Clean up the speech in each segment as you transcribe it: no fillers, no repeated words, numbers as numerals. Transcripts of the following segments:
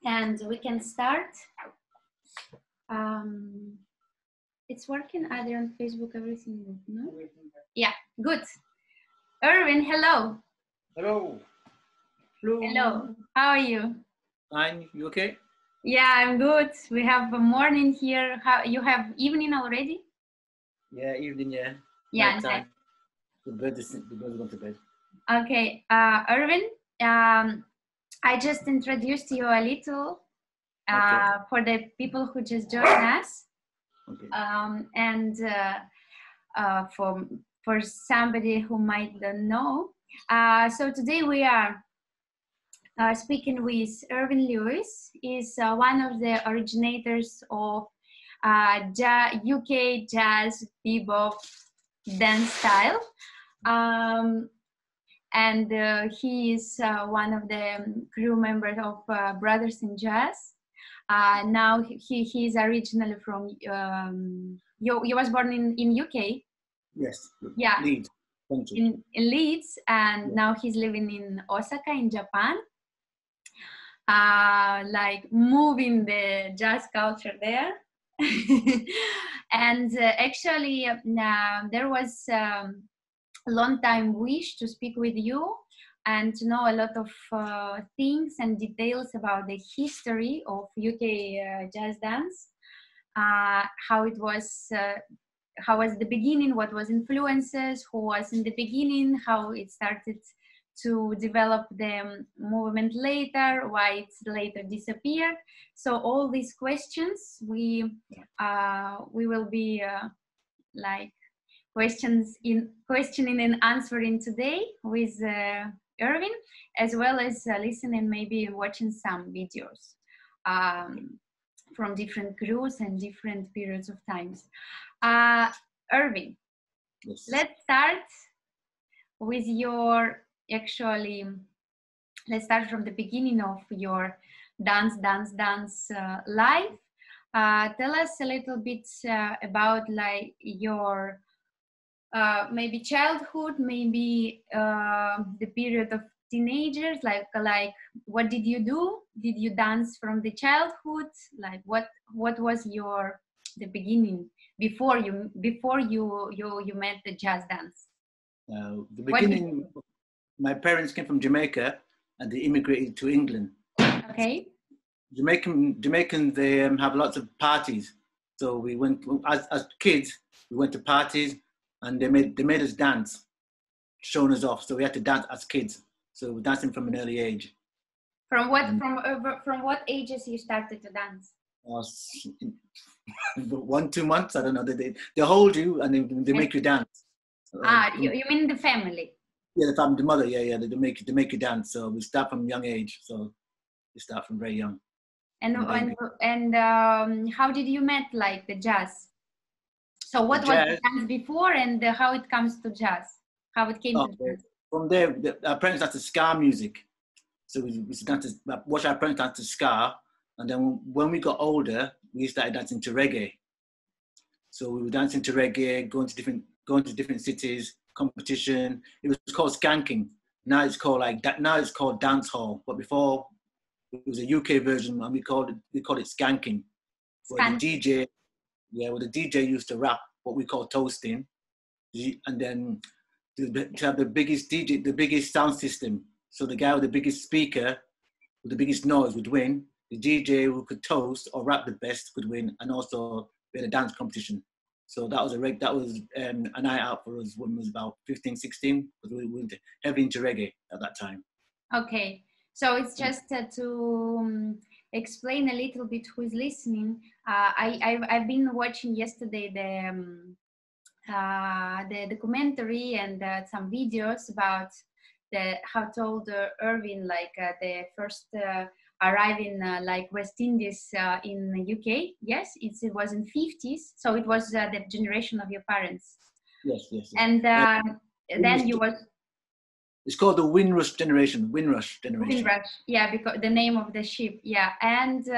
and we can start. It's working either on Facebook, everything good, no? Yeah, good. Irven, hello. Hello. Hello. Hello. How are you? Fine. You okay? Yeah, I'm good. We have a morning here. How you have evening already? Yeah, evening. Yeah. Yeah. Night time. The birds are going to bed. Okay, Irven. I just introduced you a little for the people who just joined us, and for somebody who might not know. So today we are speaking with Irven Lewis. Is one of the originators of UK jazz bebop dance style. And he is one of the crew members of Brothers in Jazz. Now he is originally from, you was born in UK? Yes. Yeah. Leeds. In Leeds, and now he's living in Osaka in Japan. Like moving the jazz culture there. And actually there was long time wish to speak with you and to know a lot of things and details about the history of UK jazz dance, how it was, how was the beginning, what was influences, who was in the beginning, how it started to develop the movement later, why it later disappeared. So all these questions we will be like questioning and answering today with Irven, as well as listening, maybe watching some videos from different crews and different periods of times. Irven, yes. Let's start with your, actually, let's start from the beginning of your dance life. Tell us a little bit about like your maybe childhood, maybe the period of teenagers, like what did you do? Did you dance from the childhood? Like what was the beginning before you met the jazz dance? The beginning, my parents came from Jamaica and they immigrated to England. Okay. Jamaicans, they have lots of parties. So we went, as kids, we went to parties and they made us dance, showing us off. So we had to dance as kids. So we're dancing from an early age. From what ages you started to dance? 1-2 months, I don't know. They hold you and they make you dance. You mean the family? Yeah, the family, the mother. Yeah. They make you dance. So we start from a young age. So we start from very young. And how did you met like the jazz? So what was the dance before and how it comes to jazz? How it came to jazz? From there, our parents danced to ska music. So we danced to watch our parents dance to ska. And then when we got older, we started dancing to reggae. So we were dancing to reggae, going to different cities, competition. It was called skanking. Now it's called like that. Now it's called dance hall. But before it was a UK version, and we called it skanking. Where the DJ used to rap what we call toasting, and then to have the biggest DJ, the biggest sound system. So the guy with the biggest speaker, with the biggest noise would win. The DJ who could toast or rap the best could win, and also we had a dance competition. So that was a night out for us when we was about 15, 16, because we were heavily into reggae at that time. Okay, so it's just to explain a little bit who is listening. I've been watching yesterday the documentary and some videos about how told Irven like the first arriving like West Indies in the UK. Yes, it was in 50s, so it was the generation of your parents. Yes. And then you was. It's called the Windrush generation. Windrush, yeah, because the name of the ship. Yeah, and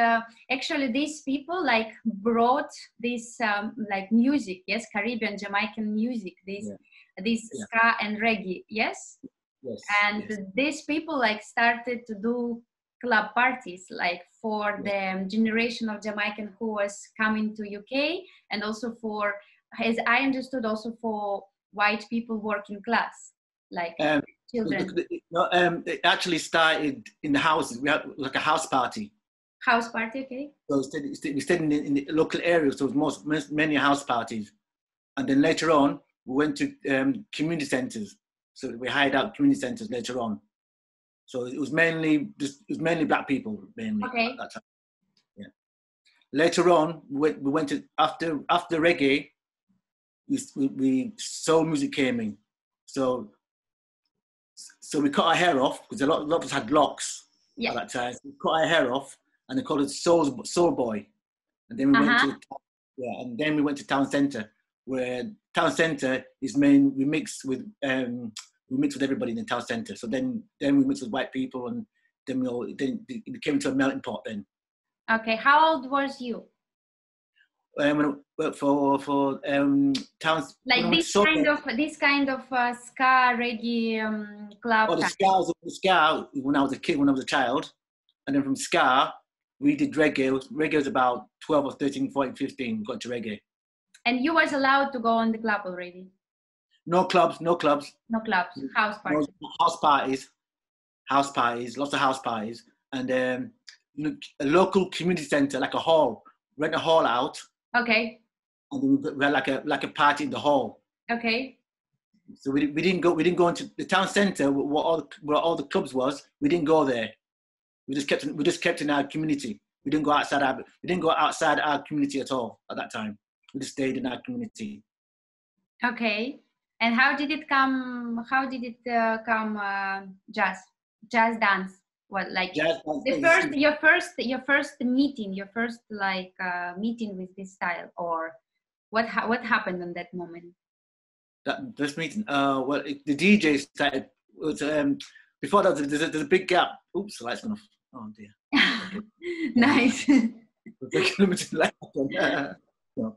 actually these people like brought this like music. Yes, Caribbean, Jamaican music. This ska and reggae. Yes. Yes. And these people like started to do club parties, like for the generation of Jamaican who was coming to UK, and also for, as I understood, also for white people working class, like children. It actually started in the houses. We had like a house party. House party, okay. So we stayed in the local area, so it was many house parties. And then later on, we went to community centres. So we hired out community centres later on. So it was mainly black people mainly at that time. Yeah. Later on, we went to after reggae, we soul music came in. So we cut our hair off because a lot of us had locks at that time. So we cut our hair off, and they called it soul boy. And then we went to town centre, where town centre is we mix with everybody in the town centre. So then we mixed with white people, and then it came to a melting pot then. Okay, how old was you? When I worked for towns. Like this kind of ska reggae club. Oh, the ska when I was a kid, when I was a child, and then from ska we did reggae. Reggae was about 12 or 13, 14, 15. Got to reggae. And you was allowed to go on the club already? No clubs. No clubs. House parties. House parties. Lots of house parties, and a local community centre, like a hall. Rent a hall out. Okay. And then we had like a party in the hall. Okay. So we didn't go into the town centre where all the clubs was. We didn't go there. We just kept in our community. We didn't go outside our community at all at that time. We just stayed in our community. Okay. And how did it come? Jazz dance? What, like your first meeting with this style, or what happened on that moment? That first meeting, the DJ started. Before that, there's a big gap. Oops, the light's gone off. Oh dear. Okay. Nice. Limited light. No.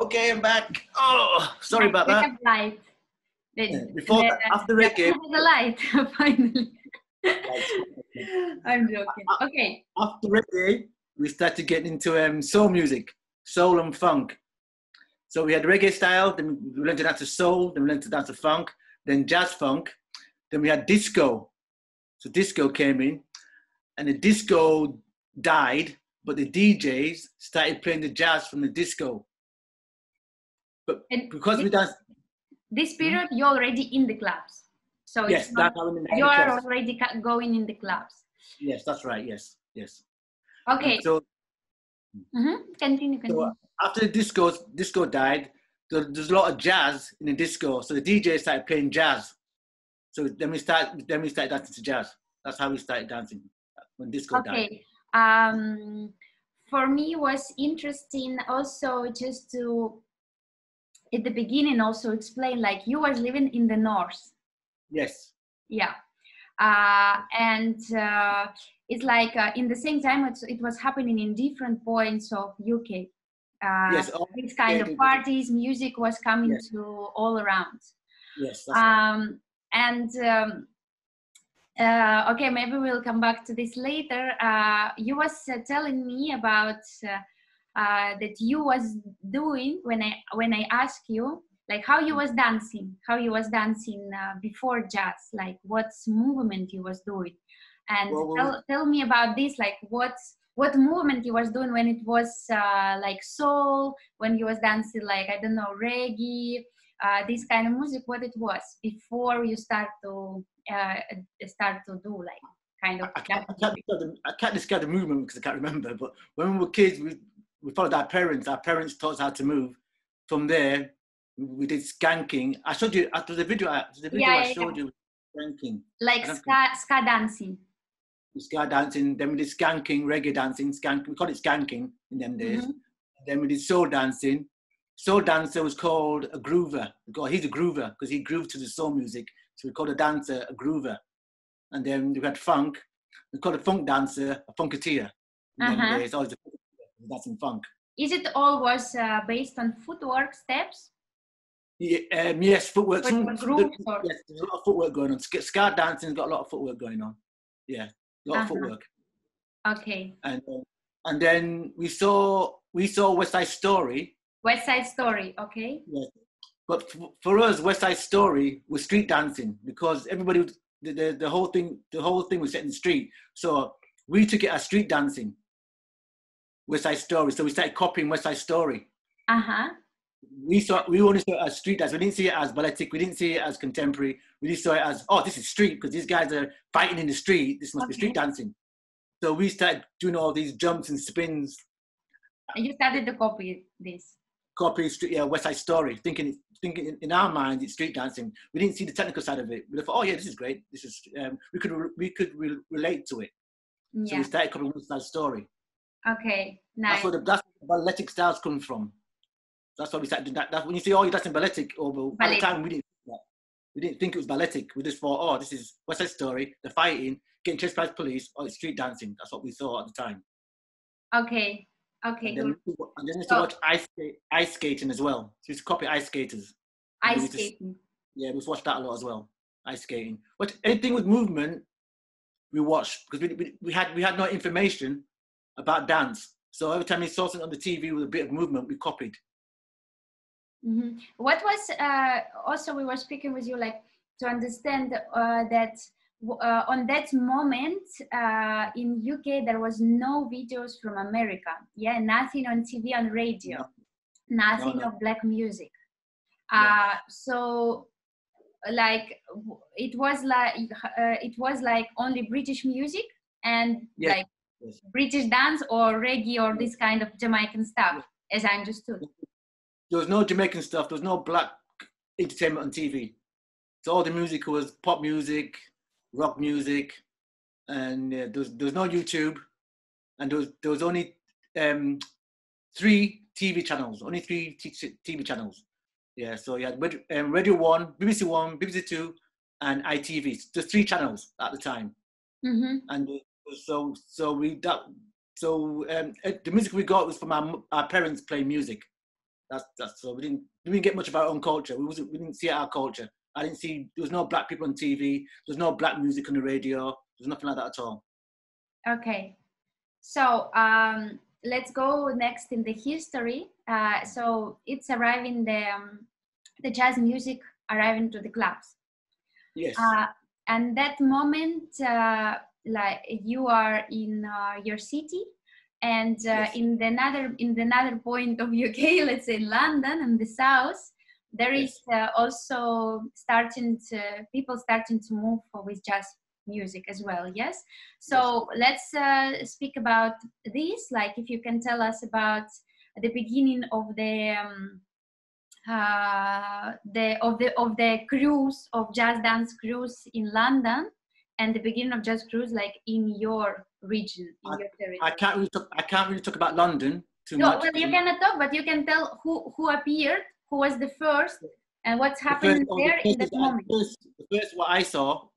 Okay, I'm back. Oh, sorry about that. Light. After reggae. The light, finally. I'm joking. Okay. After reggae, we started getting into soul music, soul and funk. So we had reggae style, then we learned to dance to soul, then we learned to dance to funk, then jazz funk, then we had disco. So disco came in, and the disco died, but the DJs started playing the jazz from the disco. But because we danced... This period, you're already in the clubs. So yes, you are already going in the clubs. Yes, that's right. Yes. Okay. So, Continue. So after the disco died, there's a lot of jazz in the disco. So the DJ started playing jazz. So then we started dancing to jazz. That's how we started dancing when disco died. Okay. For me, it was interesting also just to, at the beginning, also explain, like, you was living in the north. Yes. Yeah. And it's like in the same time it was happening in different points of UK. Yes. These kind of parties, music was coming to all around. Yes. That's right. Okay, maybe we'll come back to this later. You was telling me about that you was doing when I asked you, like, how you was dancing before jazz, like what movement you was doing, and tell me about this, like what movement you was doing when it was like soul, when you was dancing, like, I don't know, reggae, this kind of music, what it was before you start to do like kind of. I can't describe the movement because I can't remember, but when we were kids, we followed our parents taught us how to move. From there we did skanking. I showed you after the video. I showed you skanking, like ska dancing. Ska dancing. Then we did skanking, reggae dancing. We called it skanking in them days. Then we did soul dancing. Soul dancer was called a groover. He's a groover because he grooved to the soul music. So we called a dancer a groover. And then we had funk. We called a funk dancer a funketeer. And then there's always the dancing funk. Is it all was based on footwork steps? Yeah, yes, footwork. Yes, there's a lot of footwork going on. Ska dancing's got a lot of footwork going on. Yeah, a lot of footwork. Okay. And then we saw West Side Story. West Side Story, okay. Yeah. But for us, West Side Story was street dancing because everybody, the whole thing was set in the street. So we took it as street dancing, West Side Story. So we started copying West Side Story. We only saw it as street dance. We didn't see it as balletic. We didn't see it as contemporary. We just saw it as, oh, this is street because these guys are fighting in the street. This must be street dancing. So we started doing all these jumps and spins. And you started to copy this. Copy street, yeah, West Side Story. Thinking in our mind it's street dancing. We didn't see the technical side of it. We thought, oh yeah, this is great. This is we could relate to it. Yeah. So we started copying West Side Story. Okay, nice. That's where the balletic styles come from. That's why we started doing that. That's when you see, oh, you're dancing balletic. Or at the time we didn't think it was balletic. We just thought, oh, this is West Side Story. They're fighting, getting chased by the police. Oh, it's street dancing. That's what we saw at the time. Okay. Okay. And then we used to watch ice skating as well. So we used to copy ice skaters. Ice skating. Yeah, we watched that a lot as well. Ice skating. But anything with movement, we watched because we had no information about dance. So every time we saw something on the TV with a bit of movement, we copied. Mm-hmm. What was also we were speaking with you like to understand that on that moment in UK there was no videos from America. Yeah, nothing on TV, on radio, nothing of black music. So like it was like only British music and like British dance or reggae or this kind of Jamaican stuff, as I understood. There was no Jamaican stuff. There was no black entertainment on TV. So all the music was pop music, rock music, and there was no YouTube, and there was only 3 TV channels. Only 3 TV channels. Yeah. So you had Radio 1, BBC 1, BBC 2, and ITV. Just 3 channels at the time. Mm-hmm. And so the music we got was from our parents playing music. That's so we didn't get much of our own culture. We didn't see our culture. I didn't see, there was no black people on TV. There was no black music on the radio. There's nothing like that at all. Okay. So let's go next in the history. So it's arriving the jazz music arriving to the clubs. Yes. And that moment, like you are in your city. And in another point of UK, let's say London and the south, there is also people starting to move with jazz music as well. Yes. So let's speak about this. Like, if you can tell us about the beginning of the cruise of jazz dance cruise in London. And the beginning of jazz cruise, like in your region, in your territory. I can't really talk about London too much. Well, you cannot talk, but you can tell who appeared, who was the first, and what's happening there in that moment. The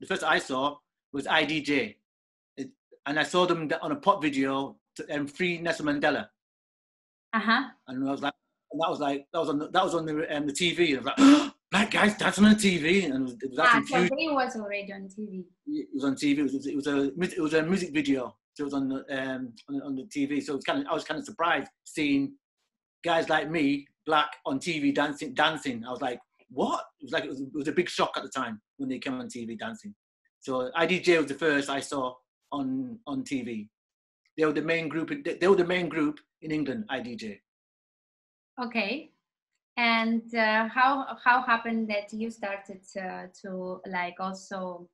first I saw was IDJ, and I saw them on a pop video and Free Nelson Mandela. And I was like, that was on the TV. And I was like, oh, black guys dancing on TV, and it was actually so they was already on TV. It was on TV. It was a music video. So it was on the TV. So I was kind of surprised seeing guys like me, black, on TV dancing. I was like, what? It was a big shock at the time when they came on TV dancing. So IDJ was the first I saw on TV. They were the main group. They were the main group in England. IDJ. Okay. And how happened that you started to like also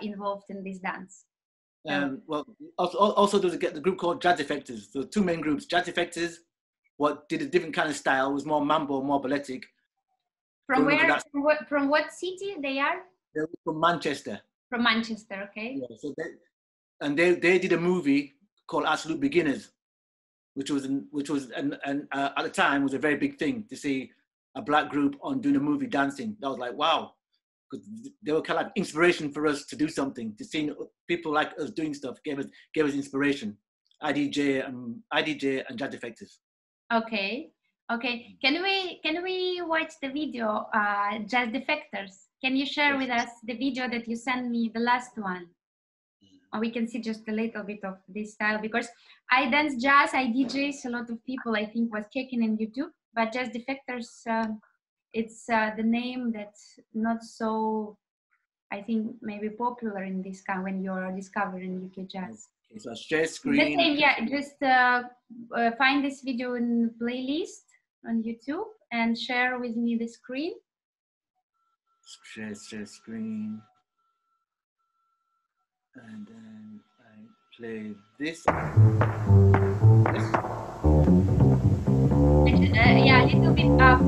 involved in this dance? Well, also there was the group called Jazz Effectors. So 2 main groups. Jazz Effectors, what did a different kind of style, was more mambo, more balletic. From where? From what city they are? They're from Manchester. From Manchester, okay. Yeah, so they did a movie called Absolute Beginners, which was at the time was a very big thing to see a black group on doing a movie dancing. That was like, wow, because they were kind of like inspiration for us to do something. To see people like us doing stuff gave us inspiration. IDJ and Jazz Defectors. Okay. Okay. Can we watch the video, Jazz Defectors? Can you share with us the video that you sent me, the last one? Or we can see just a little bit of this style, because I dance jazz, I DJs, a lot of people I think was checking in YouTube, but Jazz Defectors, it's the name that's not so, I think, maybe popular in this kind when you're discovering UK jazz. Okay, so I'll share screen. The same, yeah, just find this video in the playlist on YouTube and share with me the screen. Share screen. And then I play this. Yeah, a little bit up.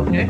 Okay.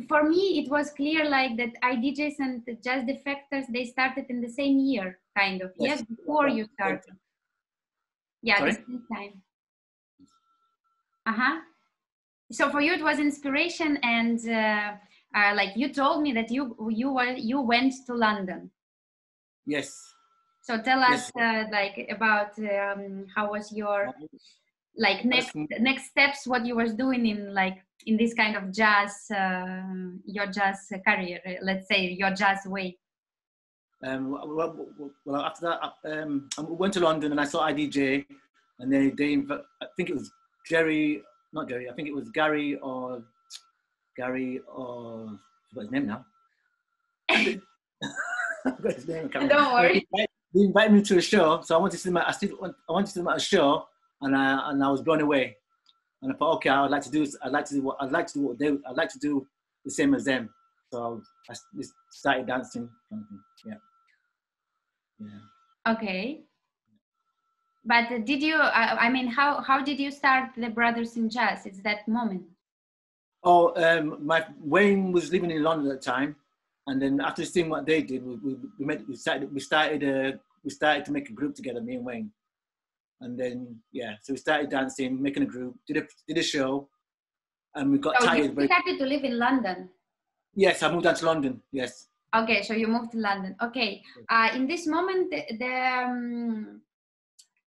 For me, it was clear like that IDJs and the Jazz Defectors, they started in the same year, kind of. Yes, before you started. Yeah, sorry? the same time. So for you, it was inspiration, and like you told me that you went to London. Yes. So tell us like about how was your like next steps, what you was doing in this kind of jazz, your jazz career, let's say your jazz way. Well, after that, I went to London and I saw IDJ, and they I think it was not Jerry. I think it was Gary or what's his name now? I forgot his name. Don't worry. They invited me to a show, so I wanted to see them. I wanted to see them at a show, and I was blown away. And I thought, okay, I'd like to do the same as them. So I started dancing. Yeah. Okay. But did you? I mean, how did you start the Brothers in Jazz? It's that moment. Oh, Wayne was living in London at the time, and then after seeing what they did, we started to make a group together, me and Wayne. And then so we started dancing, making a group, did a show, and we got tired. You started to live in London. Yes, I moved down to London. Yes. Okay, so you moved to London. Okay, in this moment,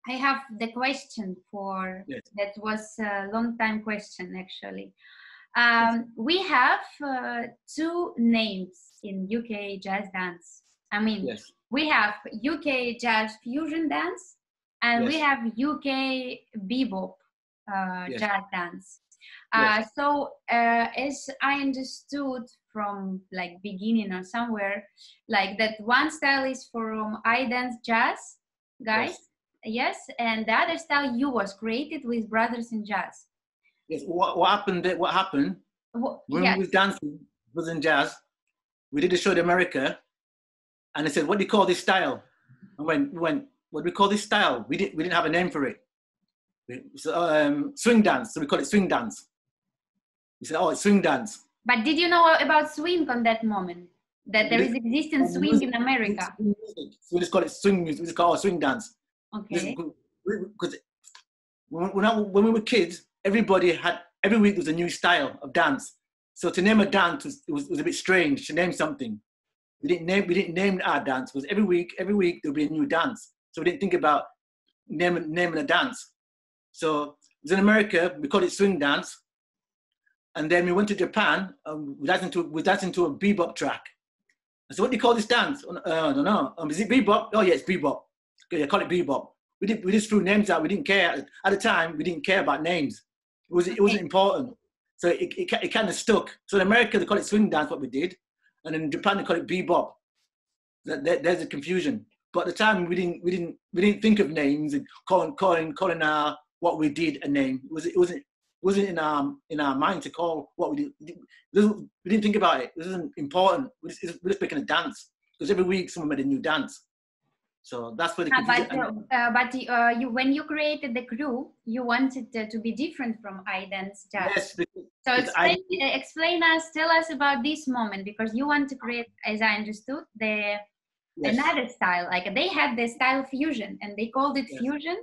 I have the question that was a long time question actually. We have two names in UK jazz dance. I mean, we have UK jazz fusion dance, and we Yes. have UK bebop Yes. jazz dance. Yes. So as I understood from like beginning or somewhere, like that one style is from I dance jazz guys, yes, and the other style you was created with brothers in jazz. Yes. What happened? What happened when Yes. we was dancing, was in jazz. We did a show in America, and they said, "What do you call this style?" And we went, "What do we call this style?" We didn't have a name for it. So, swing dance. So we call it swing dance. We said, "Oh, it's swing dance." But did you know about swing on that moment? That there is existing swing in America? So we just call it swing music. We just call it swing dance. Okay. Because when we were kids, everybody had, every week there was a new style of dance. So to name a dance was a bit strange to name something. We didn't name our dance, because every week there'll be a new dance. So we didn't think about naming a dance. So it was in America, we called it swing dance. And then we went to Japan, we danced into a bebop track. I said, "What do you call this dance?" I don't know. Is it bebop? Oh yeah, it's bebop. Okay, yeah, call it bebop. We just threw names out. We didn't care at the time. We didn't care about names. It wasn't important. So it kind of stuck. So in America they call it swing dance, what we did, and in Japan they call it bebop. There's a confusion. But at the time we didn't think of names and calling what we did a name. It wasn't in our mind to call what we did. We didn't think about it. This isn't important. We're just making a dance, because every week someone made a new dance. So that's where the confusion. But you, when you created the crew, you wanted to be different from I dance jazz. Yes. So explain us, tell us about this moment, because you want to create, as I understood, another style. Like they had the style fusion, and they called it fusion.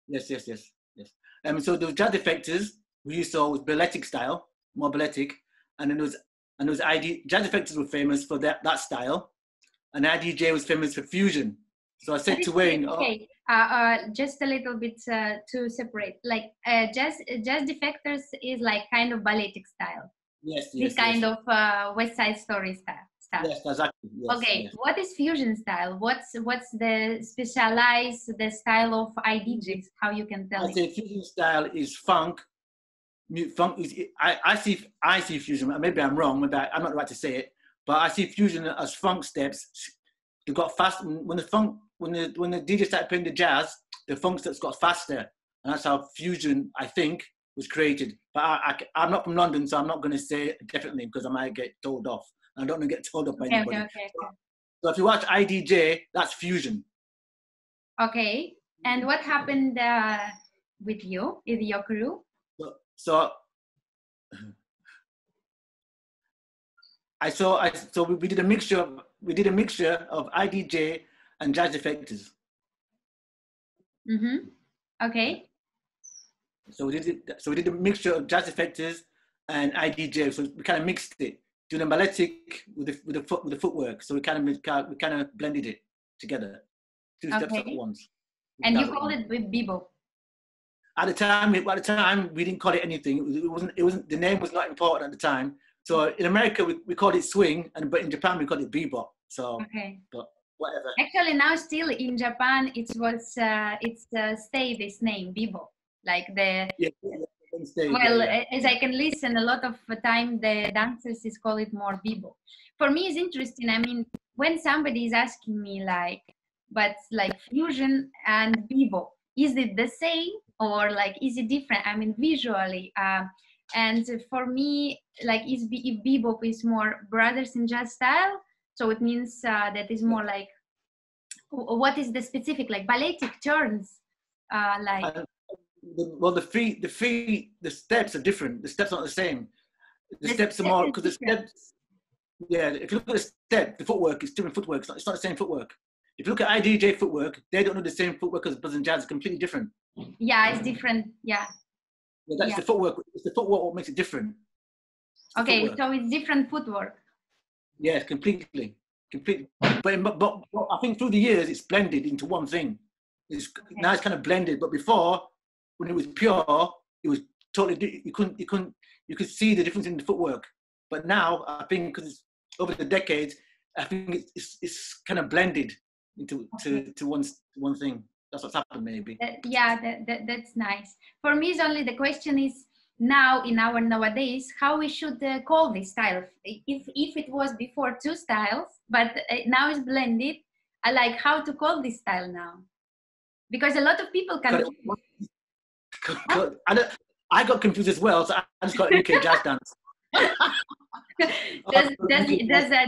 Yes. So the jazz effectors we used to always balletic style, more balletic, and then there was jazz effectors were famous for that style, and IDJ was famous for fusion. So I said to Wayne, okay, just a little bit to separate. Like jazz defectors is like kind of balletic style. Yes. This kind of West Side Story style. Yes, exactly. Yes, okay, yes. What is fusion style? What's the specialized the style of IDJs? How you can tell me? I say fusion style is funk. Funk is I see fusion. Maybe I'm wrong. Maybe I'm not right to say it, but I see fusion as funk steps. They got fast when the DJ started playing the jazz. The funk steps got faster, and that's how fusion, I think, was created. But I'm not from London, so I'm not going to say it definitely, because I might get told off. I don't want to get told off by anybody. Okay. So if you watch IDJ, that's fusion. Okay, and what happened with your crew? So we did a mixture of IDJ and jazz effectors. Okay. So we did a mixture of jazz effectors and IDJ. So we kind of mixed it, doing a balletic with the footwork. So we kind of blended it together, two steps at once. And you called it with bebop. At the time, we didn't call it anything. It wasn't. The name was not important at the time. So in America, we called it swing, but in Japan we called it bebop. So, but whatever. Actually, now still in Japan, it's stay this name bebop, like the. Yeah, as I can listen, a lot of the time the dancers is call it more bebop. For me, it's interesting. I mean, when somebody is asking me but fusion and bebop, is it the same or is it different? I mean, visually. And for me, if bebop is more brothers in jazz style, so it means that is more what is the specific balletic turns? Well, the steps are different. The steps aren't the same. The steps are more because the steps. Yeah, if you look at the step, the footwork is different footwork. It's not the same footwork. If you look at IDJ footwork, they don't do the same footwork as brothers in jazz. It's completely different. Yeah, it's different. Yeah. That's the footwork. It's the footwork what makes it different. Okay, so it's different footwork. Yes, completely. But I think through the years it's blended into one thing. Now it's kind of blended. But before, when it was pure, it was totally. You could see the difference in the footwork. But now I think because over the decades, I think it's kind of blended. into Okay. to one thing. That's what's happened, maybe. Yeah, that's nice. For me, it's only the question is now in our nowadays how we should call this style. If it was before two styles, but now it's blended. I like how to call this style now because a lot of people can. I got confused as well, so I just got UK jazz dance.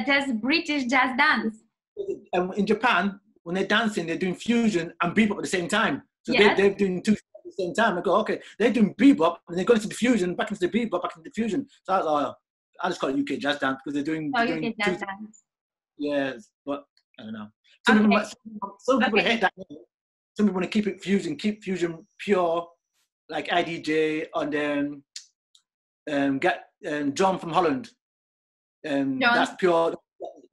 Does British jazz dance? In Japan, when they're dancing, they're doing fusion and bebop at the same time. So Yes. they're doing two at the same time. I go, okay, they're doing bebop and they're going into the fusion, back into the bebop, back into the fusion. So I was like, I just call it UK jazz dance because they're doing. UK jazz dance. Yes, but I don't know. Some people hate that. Some people want to keep fusion pure, like IDJ and then John from Holland. That's pure.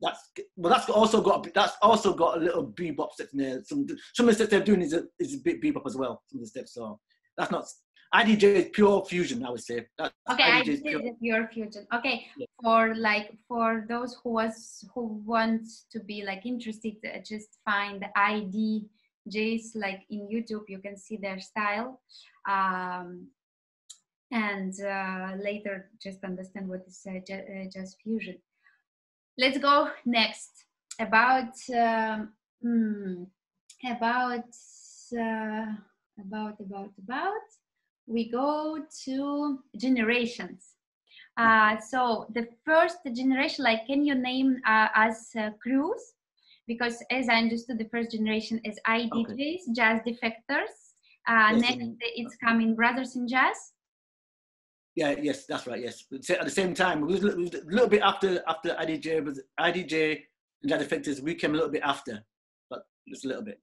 That's also got a little bebop steps in there. Some of the steps they're doing is a bit bebop as well. Some of the steps, so that's not IDJ is pure fusion. I would say. Okay, IDJ is pure fusion. Okay, yeah. for those who want to be like interested, just find IDJs like in YouTube. You can see their style, and later just understand what is jazz fusion. Let's go next about we go to generations. So the first generation, like, can you name as crews? Because as I understood, the first generation is IDJs, jazz defectors. Next, it's coming Brothers in Jazz. Yeah, yes, that's right. Yes, at the same time, it was a little bit after IDJ, but IDJ and Jazz Defectors, we came a little bit after, but just a little bit.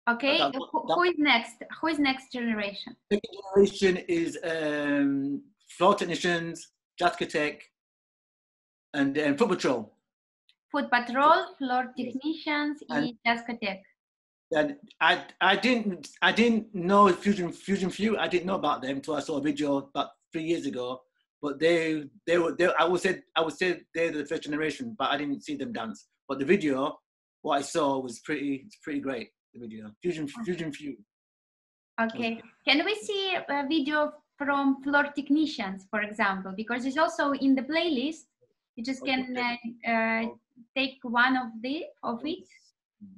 Okay, who is next? Who is next generation? Second generation is Floor Technicians, Jazz Tech, and Foot Patrol. Foot Patrol, Floor Technicians, and Jazz Tech. And I didn't know Fusion Few. I didn't know about them until I saw a video about 3 years ago. But they were I would say they're the first generation, but I didn't see them dance. But the video, what I saw was pretty great. The video Fusion Few. Okay, can we see a video from Floor Technicians, for example? Because it's also in the playlist. You just can take one of it.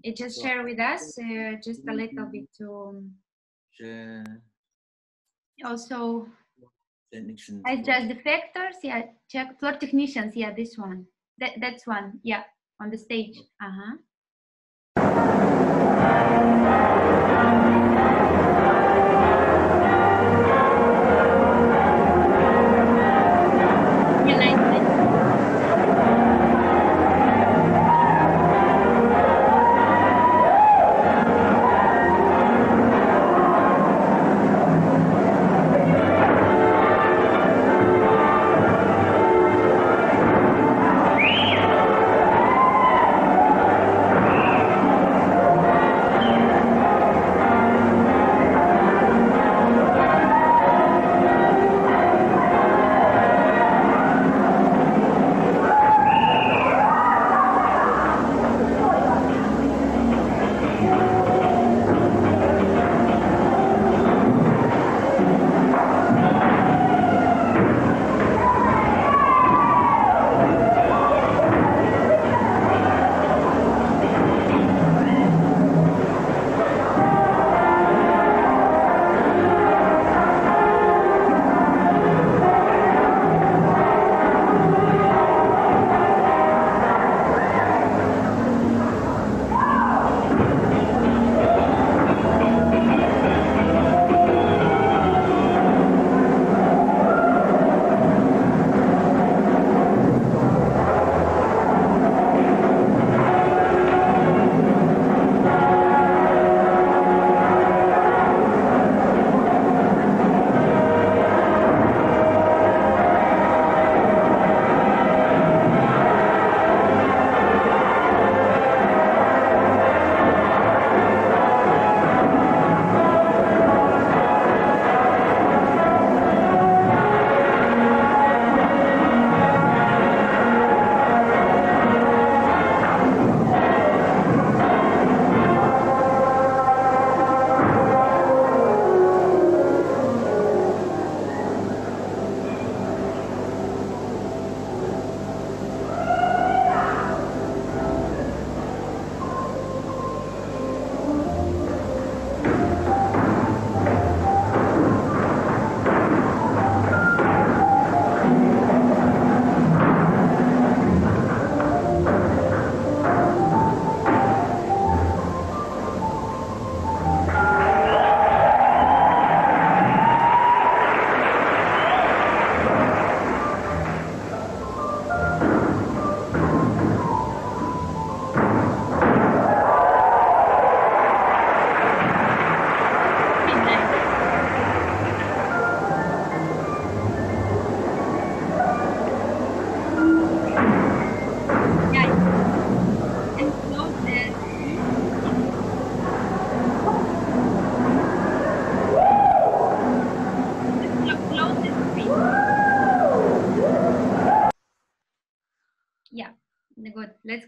It just share with us just a little bit to also as Jazz Defectors, yeah, check Floor Technicians, yeah, this one, that's one, yeah, on the stage.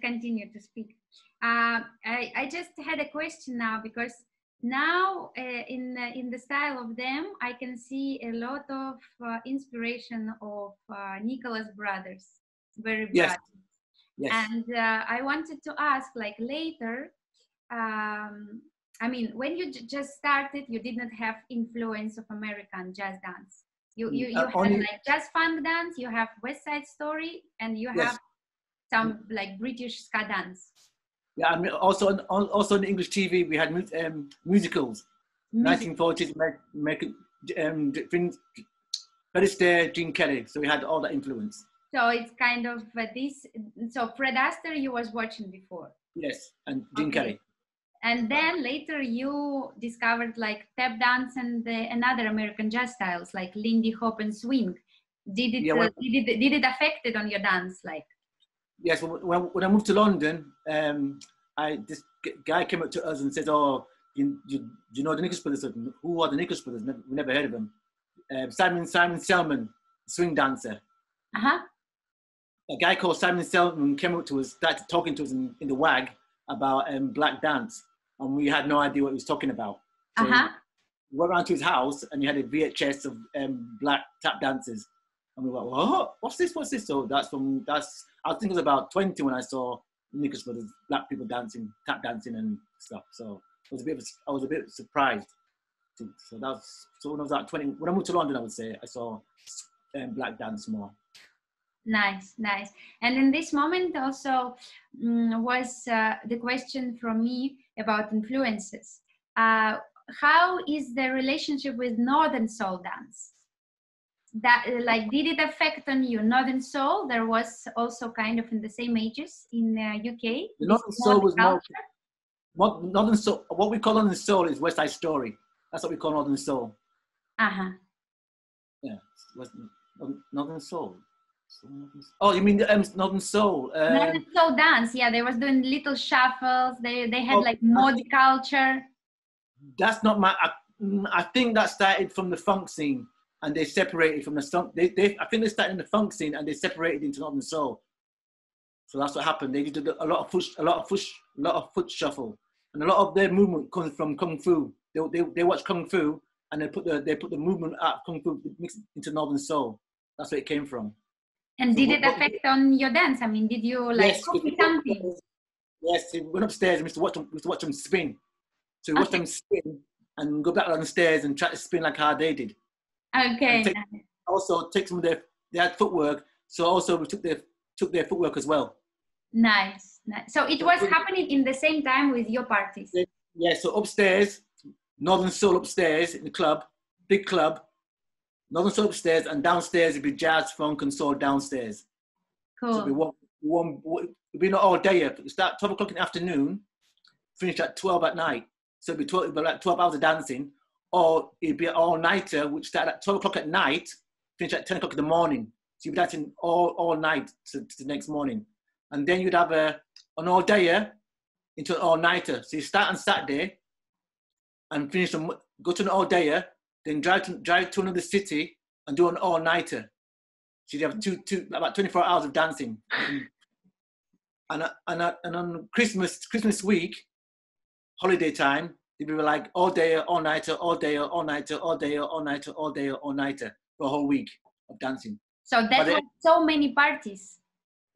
continue to speak. I just had a question now, because now in the style of them, I can see a lot of inspiration of Nicholas brothers, very Yes. brothers. Yes. And I wanted to ask, like later, I mean, when you just started, you did not have influence of American jazz dance. You have only, like jazz funk dance, you have West Side Story, and you yes. have some like British ska dance. Yeah, I mean, also on English TV, we had musicals. 1940s American, Fred Astaire, Gene Kelly. So we had all that influence. So it's kind of this. So Fred Astaire, you was watching before. Yes, and Gene Kelly. And then later you discovered like tap dance and another American jazz styles like Lindy Hop and swing. Did it did it affect it on your dance like? Yes, when I moved to London, this guy came up to us and said, "Oh, you know the Nicholas Brothers? Who are the Nicholas Brothers? We never heard of them." Simon Selman, swing dancer. A guy called Simon Selman came up to us, started talking to us in the WAG about black dance, and we had no idea what he was talking about. So we went around to his house, and he had a VHS of black tap dances, and we were like, "What? What's this? What's this?" So I think it was about 20 when I saw Nicholas Brothers, black people dancing, tap dancing and stuff. So I was a bit surprised. So when I was at 20, when I moved to London, I would say I saw black dance more. Nice. And in this moment also was the question from me about influences. How is the relationship with Northern Soul dance? That like, did it affect on you? Northern Soul, there was also kind of in the same ages in UK. The Northern Soul was more. Northern Soul. What we call Northern Soul is West Side Story. That's what we call Northern Soul. Yeah, Northern Soul. Oh, you mean the Northern Soul? Northern Soul dance. Yeah, they was doing little shuffles. They had like mod culture. That's not my. I think that started from the funk scene, and they separated from the funk. I think they started in the funk scene, and they separated into Northern Soul. So that's what happened. They did a lot of foot shuffle, and a lot of their movement comes from kung fu. They watch kung fu, and they put the movement out kung fu mixed into Northern Soul. That's where it came from. And did it affect on your dance? I mean, did you like copy something? Yes, we went upstairs and we used to watch them spin. So we watched them spin and go back down the stairs and try to spin like how they did. Okay. Also take some of they had footwork, so also we took their footwork as well. Nice. So it was happening in the same time with your parties? Yeah, so upstairs, Northern Soul upstairs in the club, big club. Northern Soul upstairs, and downstairs it'd be jazz, funk, and soul downstairs. Cool. So it'd be not all day. It start 12 o'clock in the afternoon, finish at 12 at night. So it'd be like 12 hours of dancing, or it'd be an all-nighter, which started at 12 o'clock at night, finish at 10 o'clock in the morning. So you'd be dancing all night to the next morning. And then you'd have an all-dayer into an all-nighter. So you start on Saturday and finish, go to an all-dayer, then drive to another city and do an all-nighter. So you have about 24 hours of dancing. and on Christmas week, holiday time, they were like all-dayer, all-nighter, all-dayer, all-nighter, all-dayer, all-nighter, all-dayer, all-nighter for a whole week of dancing. So that was so many parties.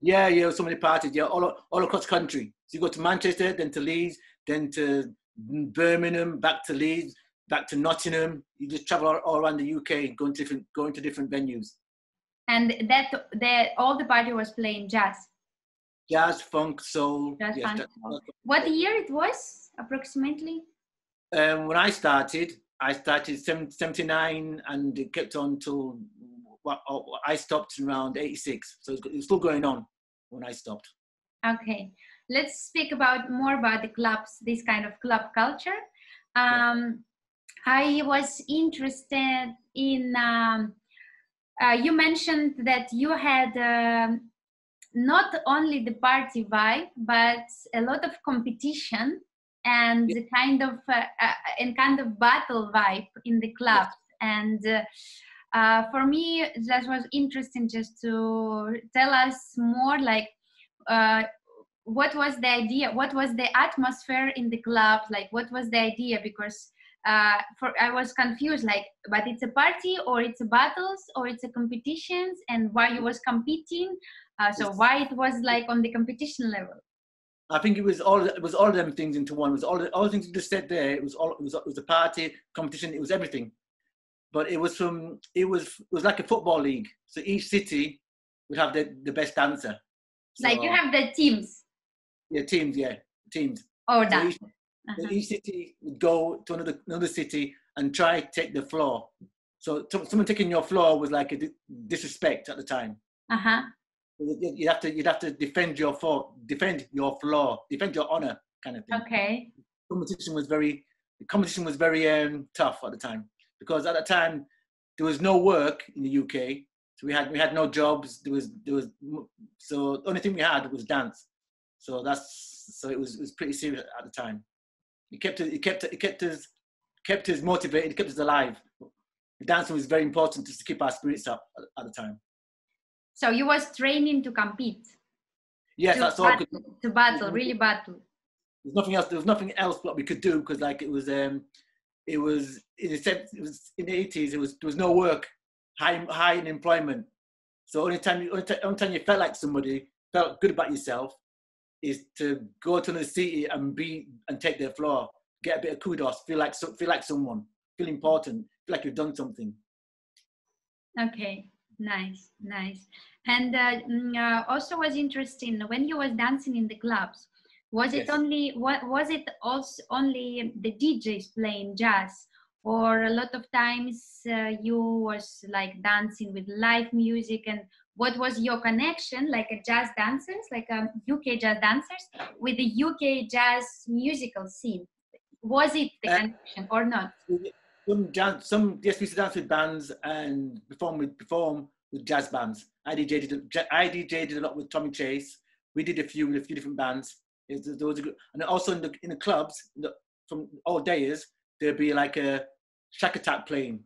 Yeah, so many parties, all across the country. So you go to Manchester, then to Leeds, then to Birmingham, back to Leeds, back to Nottingham. You just travel all around the UK, going to different venues. And all the party was playing jazz. Jazz, funk, soul. Funk, soul. What year it was approximately? When I started 79, and it kept on till I stopped around 86. So it's still going on when I stopped. Okay, let's speak more about the clubs, this kind of club culture. I was interested in, you mentioned that you had not only the party vibe, but a lot of competition and kind of battle vibe in the clubs. And for me, that was interesting just to tell us more, like what was the idea? What was the atmosphere in the club? Like, what was the idea? Because I was confused, like, but it's a party or it's a battles or it's a competitions, and why you was competing? So why it was like on the competition level? I think it was all of them things into one. It was all the things you just said there. It was a party, competition. It was everything. But it was like a football league. So each city would have the best dancer. So, like you have the teams. Yeah, teams. Yeah, teams. Oh, that. So each city would go to another city and try to take the floor. So someone taking your floor was like a disrespect at the time. You'd have to defend your floor, defend your honor, kind of thing. Okay. The competition was very tough at the time, because at the time there was no work in the UK, so we had no jobs. So the only thing we had was dance. So it was pretty serious at the time. It kept us motivated, it kept us alive. The dancing was very important just to keep our spirits up at the time. So you was training to compete. Yes, that's all. To battle, really battle. There's nothing else. There was nothing else what we could do, because like it was in the 80s. There was no work, high unemployment. So only time you felt like somebody, felt good about yourself, is to go to another city and take their floor, get a bit of kudos, feel like someone, feel important, feel like you've done something. Okay, nice. And also was interesting when you was dancing in the clubs. Was it only the DJs playing jazz, or a lot of times you was like dancing with live music? And what was your connection, like a jazz dancers, like UK jazz dancers, with the UK jazz musical scene? Was it the connection or not? Yes, we used to dance with bands and perform with jazz bands. I DJ'd a lot with Tommy Chase. We did a few different bands. And also in the clubs, from old days, there'd be like a Shack Attack playing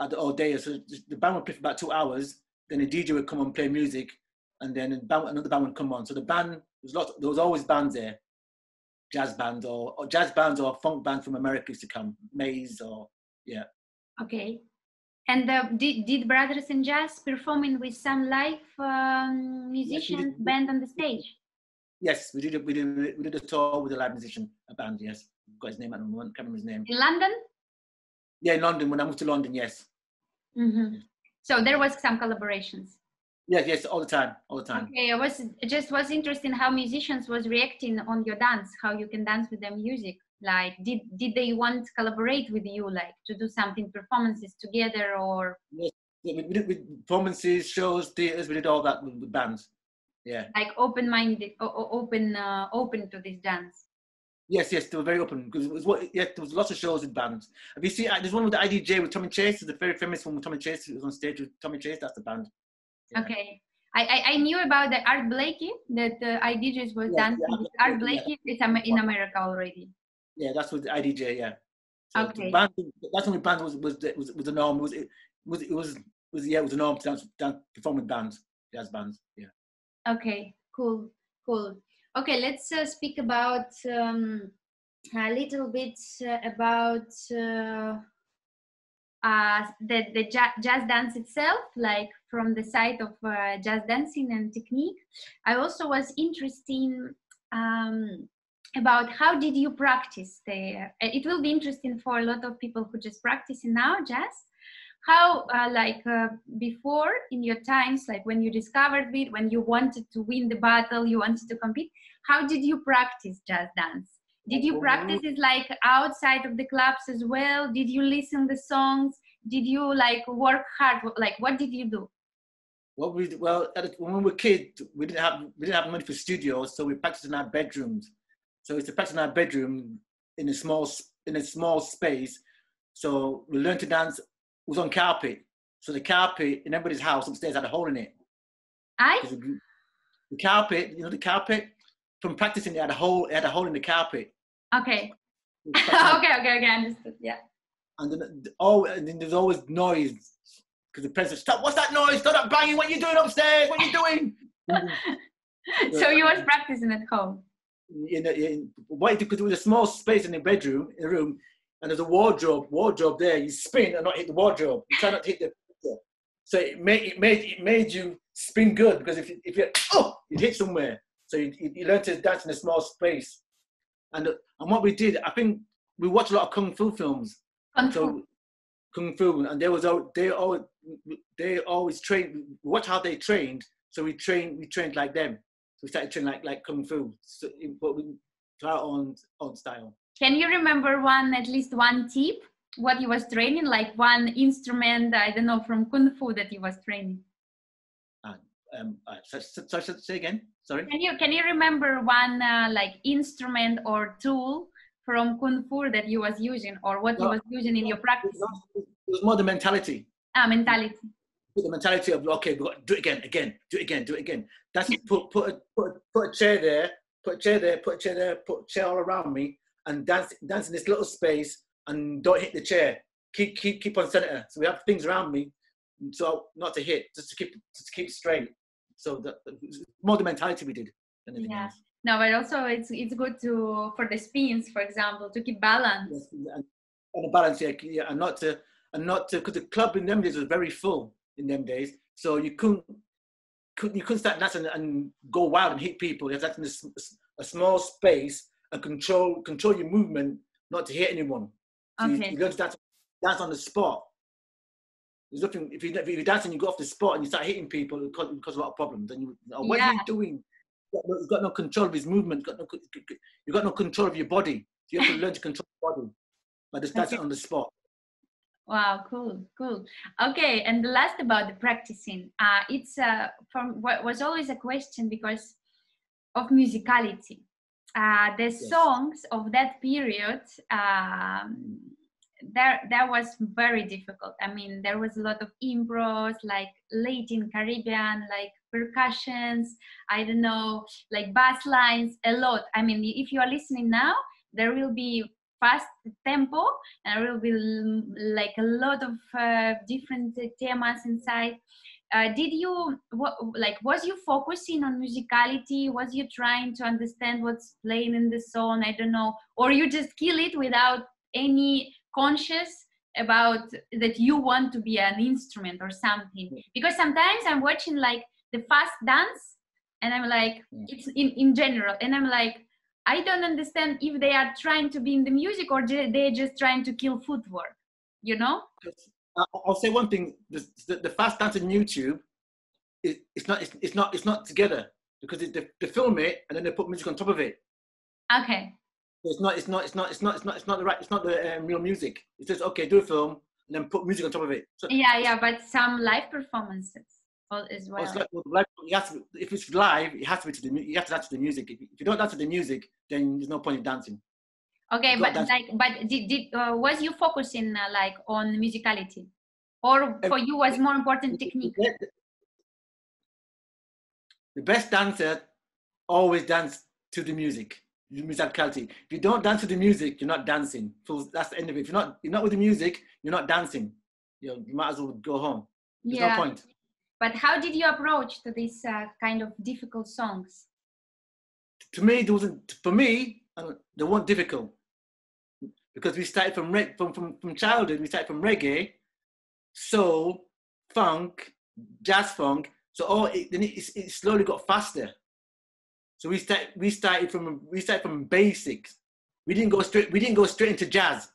at the old days. So the band would play for about 2 hours. Then the DJ would come and play music, and then another band would come on. So there was always bands there, jazz bands or funk bands from America used to come, Maze or yeah. Okay. And did Brothers in Jazz performing with some live musicians band on the stage? Yes, we did a tour with a live musician, a band. Yes, got his name. I can't remember his name. In London? Yeah, in London. When I moved to London, yes. Mm-hmm. So there was some collaborations. Yes, all the time. Okay, it was interesting how musicians was reacting on your dance, how you can dance with their music. Like, did they want to collaborate with you, like to do something, performances together, or? Yes, we did with performances, shows, theaters. We did all that with bands. Yeah. Like open-minded, open to this dance. Yes, they were very open, because there was lots of shows with bands. Have you seen? There's one with the IDJ with Tommy Chase. There's a very famous one with Tommy Chase. It was on stage with Tommy Chase. That's the band. Yeah. Okay. I knew about the Art Blakey, that the IDJs was dancing with Art Blakey. It's in America already. Yeah, that's with the IDJ. Yeah. So okay. That's when the band was the norm. It was the norm to dance, perform with bands, jazz bands. Yeah. Okay. Cool. Okay, let's speak about a little bit about the jazz dance itself, like from the side of jazz dancing and technique. I also was interested about how did you practice there. It will be interesting for a lot of people who just practicing now jazz. How before in your times, like when you discovered it, when you wanted to win the battle, you wanted to compete, how did you practice jazz dance? Did you practice it like outside of the clubs as well? Did you listen the songs? Did you like work hard? Like, what did you do? When we were kids, we didn't have money for studios, so we practiced in our bedrooms. So it's to practice in our bedroom in a small space. So we learned to dance. It was on carpet. So the carpet in everybody's house upstairs had a hole in it. The carpet, the carpet. From practicing, it had a hole in the carpet. Okay. Okay, understood. Yeah. And then there's always noise, because the president, stop! What's that noise? Stop that banging! What are you doing upstairs? What are you doing? So you was practicing at home? Why? Because it was a small space in the bedroom, in the room, and there's a wardrobe there. You spin and not hit the wardrobe. You try not to hit the picture. So it made you spin good, because if you hit somewhere. So you learn to dance in a small space. And what we did, I think we watched a lot of kung fu films. Kung fu, and they always trained. Watch how they trained. So we trained like them. So we started training like kung fu, so, but we try our own style. Can you remember at least one tip? What you was training, like one instrument, I don't know, from kung fu that you was training? Say again. Sorry. Can you remember one like instrument or tool from kung fu that you was using, or what you was using in your practice? It was more the mentality. Mentality. The mentality of, okay, we've got to do it again. That's put a chair there, put a chair all around me, and dance in this little space, and don't hit the chair. Keep on center. So we have things around me, so not to hit, just to keep straight. So more the mentality we did than anything else. No, but also it's good for the spins, for example, to keep balance. Yes, and the balance, yeah, and not to, because the club in them days was very full in them days, so you couldn't start dancing and go wild and hit people. You have to dance in a small space and control your movement, not to hit anyone. So you learn to dance on the spot. There's nothing, if you dance and you go off the spot and you start hitting people, it causes a lot of problems. And what are you doing? You've got no control of his movement. You've got no control of your body. So you have to learn to control your body by just dancing on the spot. Wow, cool. Okay, and the last about the practicing. It's was always a question because of musicality. The songs of that period, that was very difficult. I mean, there was a lot of impros, like Latin Caribbean, like percussions, I don't know, like bass lines, a lot. I mean, if you are listening now, there will be fast tempo, and there will be like a lot of different temas inside. Was you focusing on musicality? Was you trying to understand what's playing in the song? I don't know, or you just kill it without any conscious about that you want to be an instrument or something? Because sometimes I'm watching like the fast dance, and I'm like, it's in general, and I'm like, I don't understand if they are trying to be in the music or they're just trying to kill footwork, you know? I'll say one thing: the fast dance on YouTube, it's not together, because they film it and then they put music on top of it. Okay. It's not the real music. It's just, okay, do a film and then put music on top of it. So, but some live performances as well. If it's live, you have to dance to the music. If you don't dance to the music, then there's no point in dancing. Okay, but was you focusing like on musicality, or for you was more important technique? The best dancer always dance to the music. Musicality. If you don't dance to the music, you're not dancing. So that's the end of it. If you're not with the music, you're not dancing. You might as well go home. There's no point. But how did you approach to this kind of difficult songs? To me, they weren't difficult, because we started from childhood. We started from reggae, soul, funk, jazz funk. So it slowly got faster. So we started from basics. We didn't go straight into jazz,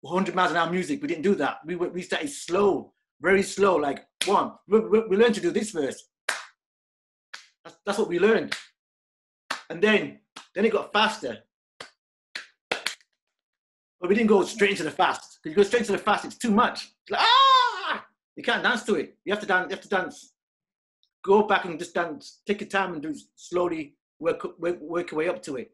100 miles an hour music. We didn't do that. We started slow. Very slow, like one. We learned to do this first. That's what we learned, and then it got faster. But we didn't go straight into the fast. Because you go straight into the fast, it's too much. It's like, you can't dance to it. You have to dance. Go back and just dance. Take your time and do slowly. Work your way up to it.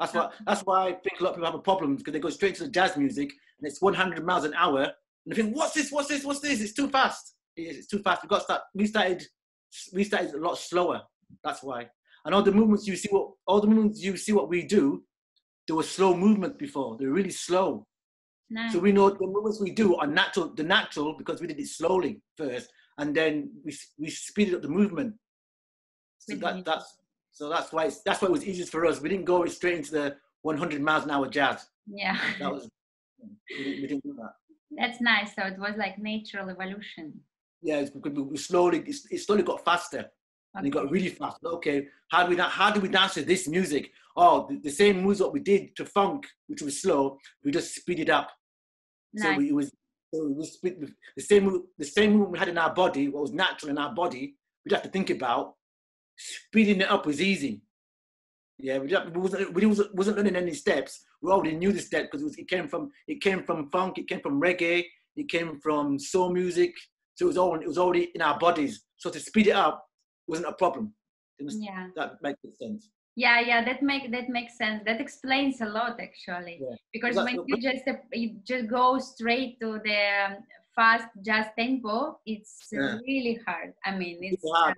That's why I think a lot of people have a problem, because they go straight to the jazz music and it's 100 miles an hour. And they think, what's this? It's too fast. It's too fast. We started a lot slower. That's why. And all the movements you see what we do, there was slow movement before. They were really slow. Nice. So we know the movements we do are natural because we did it slowly first, and then we speeded up the movement. That's why it was easiest for us. We didn't go straight into the 100 miles an hour jazz. Yeah. That was we didn't do that. That's nice. So it was like natural evolution. Yeah, it slowly got faster, and it got really fast. Okay, how do we dance to this music? Oh, the same moves what we did to funk, which was slow, we just speed it up. Nice. So it was the same movement we had in our body, what was natural in our body. We'd have to think about speeding it up was easy. Yeah, we wasn't learning any steps. We already knew the step because it came from funk, it came from reggae, it came from soul music. So it was already in our bodies. So to speed it up wasn't a problem. That makes sense. Yeah, that makes sense. That explains a lot actually. Yeah. Because when you just go straight to the fast jazz tempo, it's really hard. I mean, it's hard.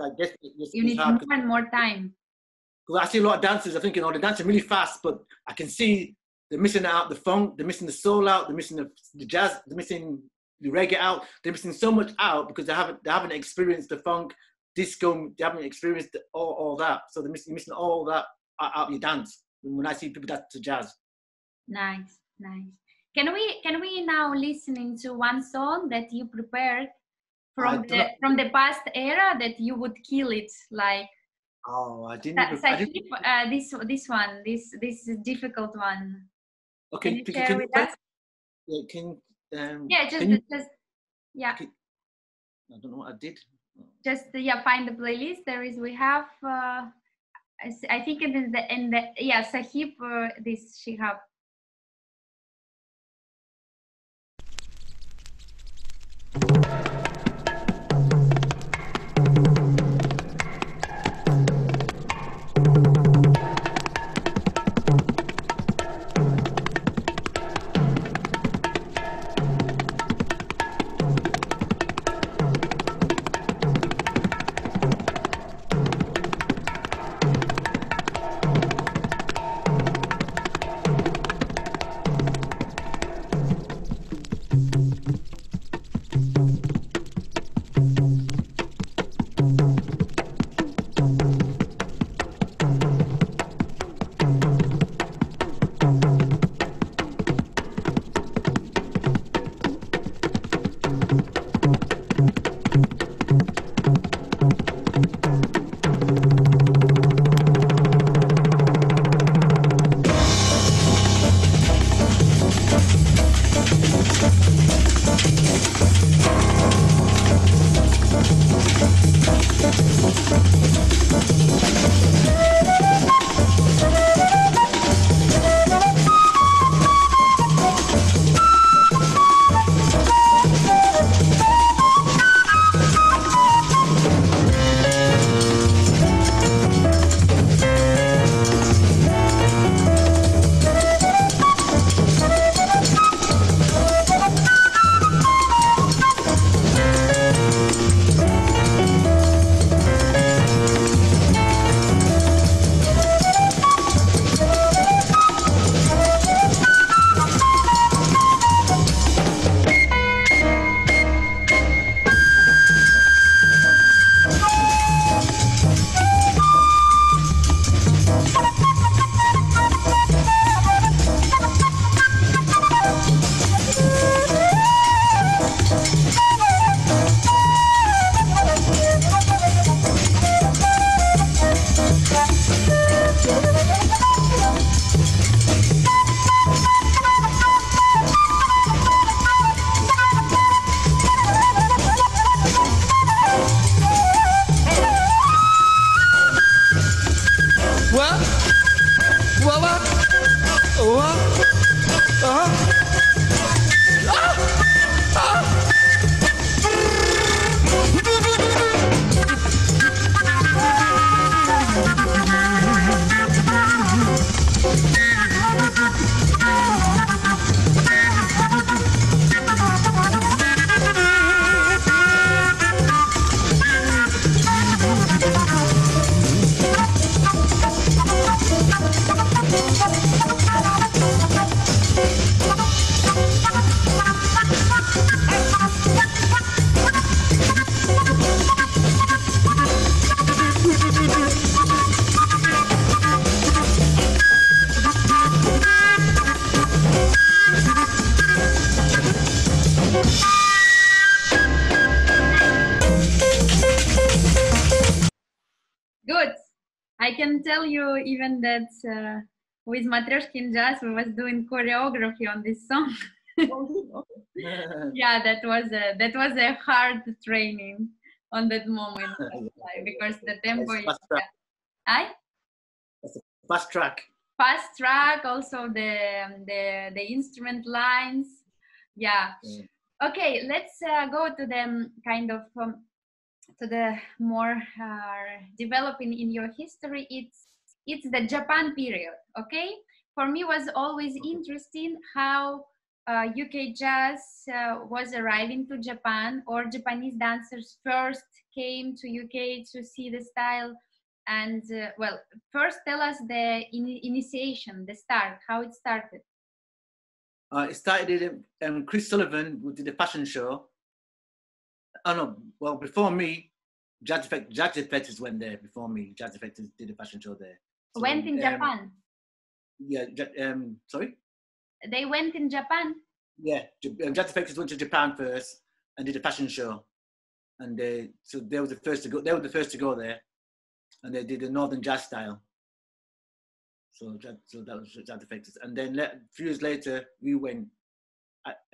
You need more and more time. Because I see a lot of dancers, I think, they're dancing really fast, but I can see they're missing out the funk, they're missing the soul out, they're missing the jazz, they're missing the reggae out. They're missing so much out because they haven't experienced the funk, disco, they haven't experienced all that. So they're missing all that out of your dance when I see people dance to jazz. Nice. Can we now listen to one song that you prepared from the past era that you would kill it like? Oh, I didn't. This one, this is a difficult one. Okay, can you share with us? Yeah, just yeah. I don't know what I did. Just find the playlist. We have. I think in the Sahib this Shihab. can tell you even that with Matryoshkin Jazz, we was doing choreography on this song. Yeah, that was a hard training on that moment because the tempo is fast track. Fast track, also the instrument lines. Yeah. Okay, let's go to the kind of to the more developing in your history. It's the Japan period. Okay, for me was always interesting how UK jazz was arriving to Japan, or Japanese dancers first came to UK to see the style. And well, first tell us the initiation, the start, how it started. It started in Chris Sullivan, who did the fashion show. Oh no, well, before me, Jazz Effectors went there before me. Jazz Effectors did the fashion show there. So, went in Japan? Yeah, sorry? They went in Japan? Yeah, Jazz Effectors went to Japan first and did a fashion show. And so they were the first to go. They were the first to go there, and they did the Northern Jazz style. So that was Jazz Effectors. And then a few years later, we went.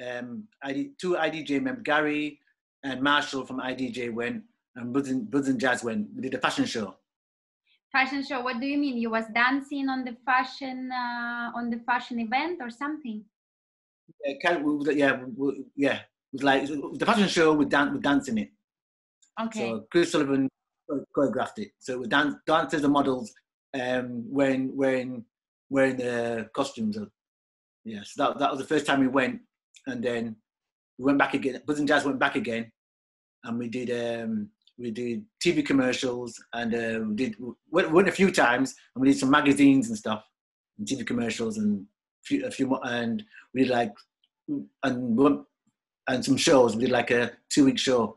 Two IDJ members, Gary and Marshall from IDJ went, and Buds and Jazz went. We did a fashion show. Fashion show? What do you mean? You was dancing on the fashion event or something? Yeah, yeah. It was like the fashion show with dancing it. Okay. So Chris Sullivan choreographed it. So with dancers and models wearing the costumes. Yeah, so that was the first time we went, and then we went back again. Buzz and Jazz went back again, and we did TV commercials, and we went a few times, and we did some magazines and stuff, and TV commercials, and a few more, and we did like and some shows. We did like a 2-week show.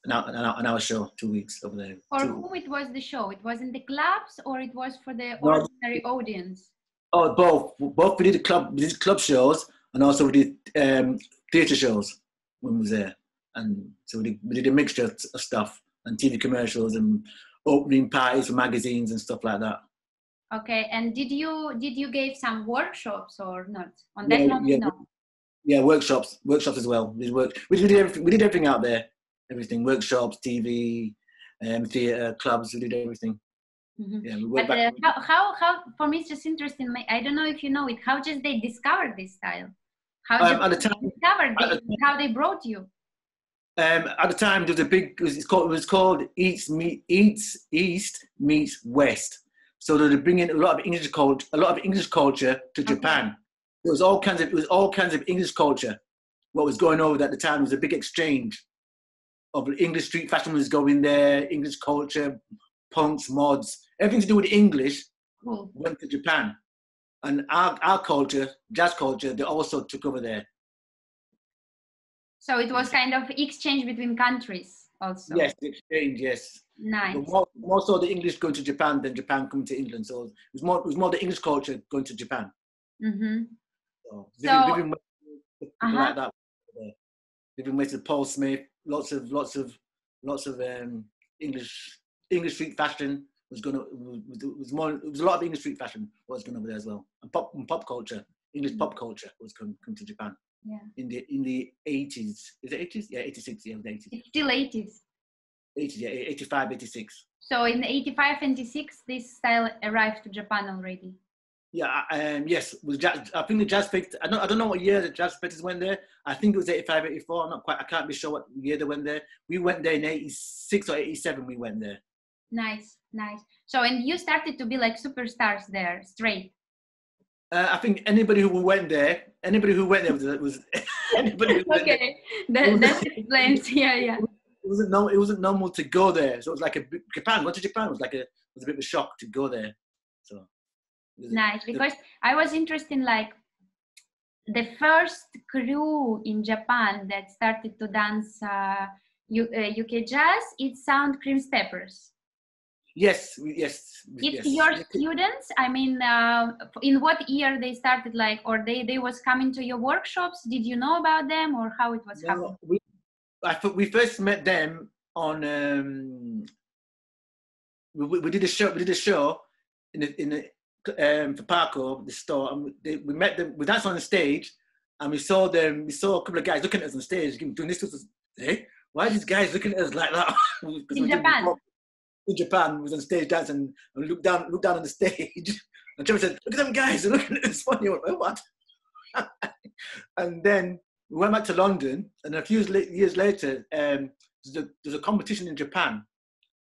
An hour show, 2 weeks over there. For whom it was the show? It was in the clubs, or it was for the ordinary audience? Oh, both. We did club shows, and also we did theatre shows when we was there. And so we did a mixture of stuff, and TV commercials, and opening parties for magazines and stuff like that. Okay, and did you give some workshops or not? On that moment, no. Yeah, workshops as well. We did everything out there. Everything, workshops, TV, theatre, clubs, we did everything. Mm-hmm. Yeah, we went back. How for me it's just interesting. I don't know if you know it. How just they discovered this style? How at the time, discovered how they brought you? At the time, there was a big. It was called East Meets West. So they were bringing a lot of English culture to Japan. Okay. It was all kinds of English culture. What was going on at the time was a big exchange of English street fashion was going there, English culture, punks, mods, everything to do with English went to Japan. And our culture, jazz culture, they also took over there. So it was kind of exchange between countries also? Yes, exchange, yes. Nice. More so the English going to Japan than Japan coming to England. So it was more the English culture going to Japan. Mm-hmm. So like that. Living with Paul Smith, lots of English street fashion was a lot of English street fashion was going over there as well, and pop culture, English pop culture was come to Japan. Yeah. In the 80s, is it 80s? Yeah, 86. Yeah, the 80s. It's still 80s. 80s, yeah, 85, 86. So in 85, 86, this style arrived to Japan already. Yeah, yes. I think the Jazz Effectors, I don't know what year the Jazz Effectors went there. I think it was 85, 84. I can't be sure what year they went there. We went there in 86 or 87, we went there. Nice. So, and you started to be like superstars there, straight? I think anybody who went there was anybody who went okay, that explains, yeah. It wasn't normal to go there. So it was like Japan, going to Japan was a bit of a shock to go there. So. Nice, because I was interested in like the first crew in Japan that started to dance UK jazz. It sound Cream Steppers. Yes. It's your students. I mean, in what year they started, like, or they was coming to your workshops? Did you know about them, or how it was happening? We first met them on. We did a show for Parko, the store, and we met them. We danced on the stage, and we saw them. We saw a couple of guys looking at us on stage, doing this. Hey, why are these guys looking at us like that? In Japan. In Japan, we was on stage dancing and looked down on the stage. And Trevor said, "Look at them guys! They're looking at us funny." I went, "What?" And then we went back to London, and a few years later, there's a competition in Japan,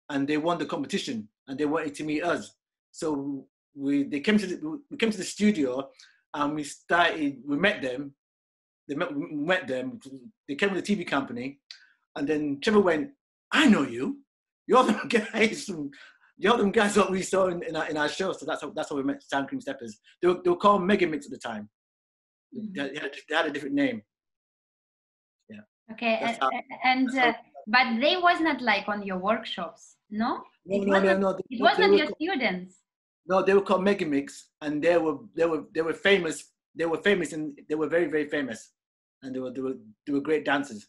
and they won the competition, and they wanted to meet us. So we came to the studio, and we met them. We met them. They came with a TV company, and then Trevor went, "I know you. You're them guys. You're them guys that we saw in our show." So that's how we met Sound Cream Steppers. They were called Mega Mix at the time. They had a different name. Yeah. Okay, but they was not like on your workshops, no? No. It wasn't your students. No, they were called Mega Mix, and they were famous. They were famous, and they were very, very famous, and they were great dancers.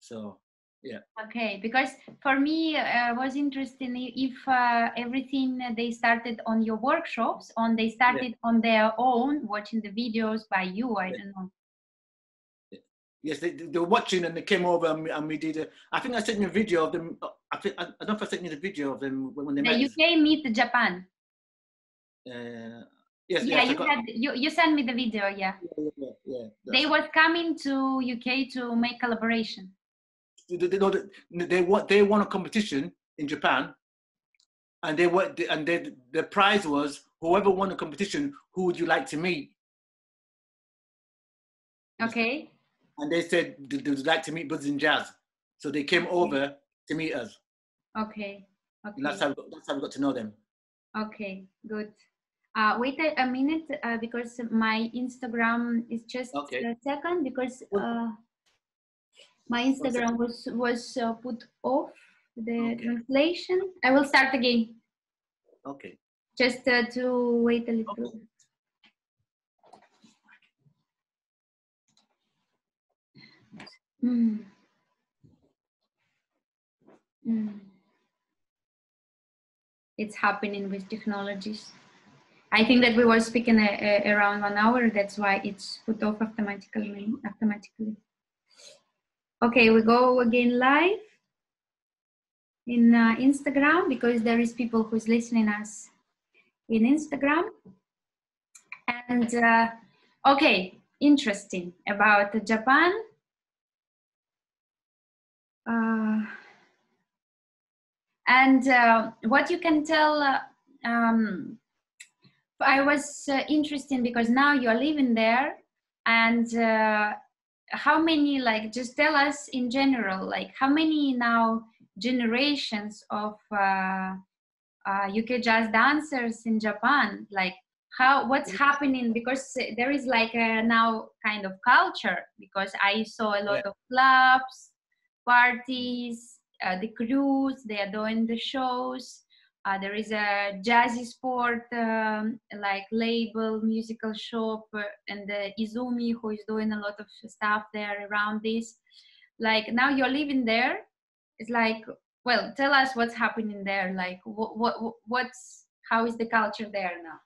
So yeah. Okay, because for me was interesting if everything they started on your workshops, they started on their own, watching the videos by you. I don't know. Yes, they were watching, and they came over, and we did. I think I sent you a video of them. I don't know if I sent you the video of them when they met. The UK meet Japan. Yes. Yeah, yes, you sent me the video. Yeah. They was coming to UK to make collaboration. They won a competition in Japan, and the prize was whoever won the competition. Who would you like to meet? Okay. And they said they would like to meet Buds in Jazz, so they came over to meet us. Okay. And that's how we got to know them. Okay, good. Wait a minute, because my Instagram is just a second, because my Instagram was put off the translation. I will start again. Okay. Just to wait a little. It's happening with technologies. I think that we were speaking around 1 hour. That's why it's put off automatically. Okay, we go again live in Instagram, because there is people who's listening us in Instagram. And okay, interesting about Japan. And what you can tell, I was interested because now you're living there, and how many, like, just tell us in general, like how many now generations of UK jazz dancers in Japan, like what's happening, because there is like a now kind of culture, because I saw a lot of clubs, parties, the crews, they are doing the shows. There is a jazzy sport like label, musical shop, and the Izumi, who is doing a lot of stuff there around this. Like now you're living there. It's like, well, tell us what's happening there. Like how is the culture there now?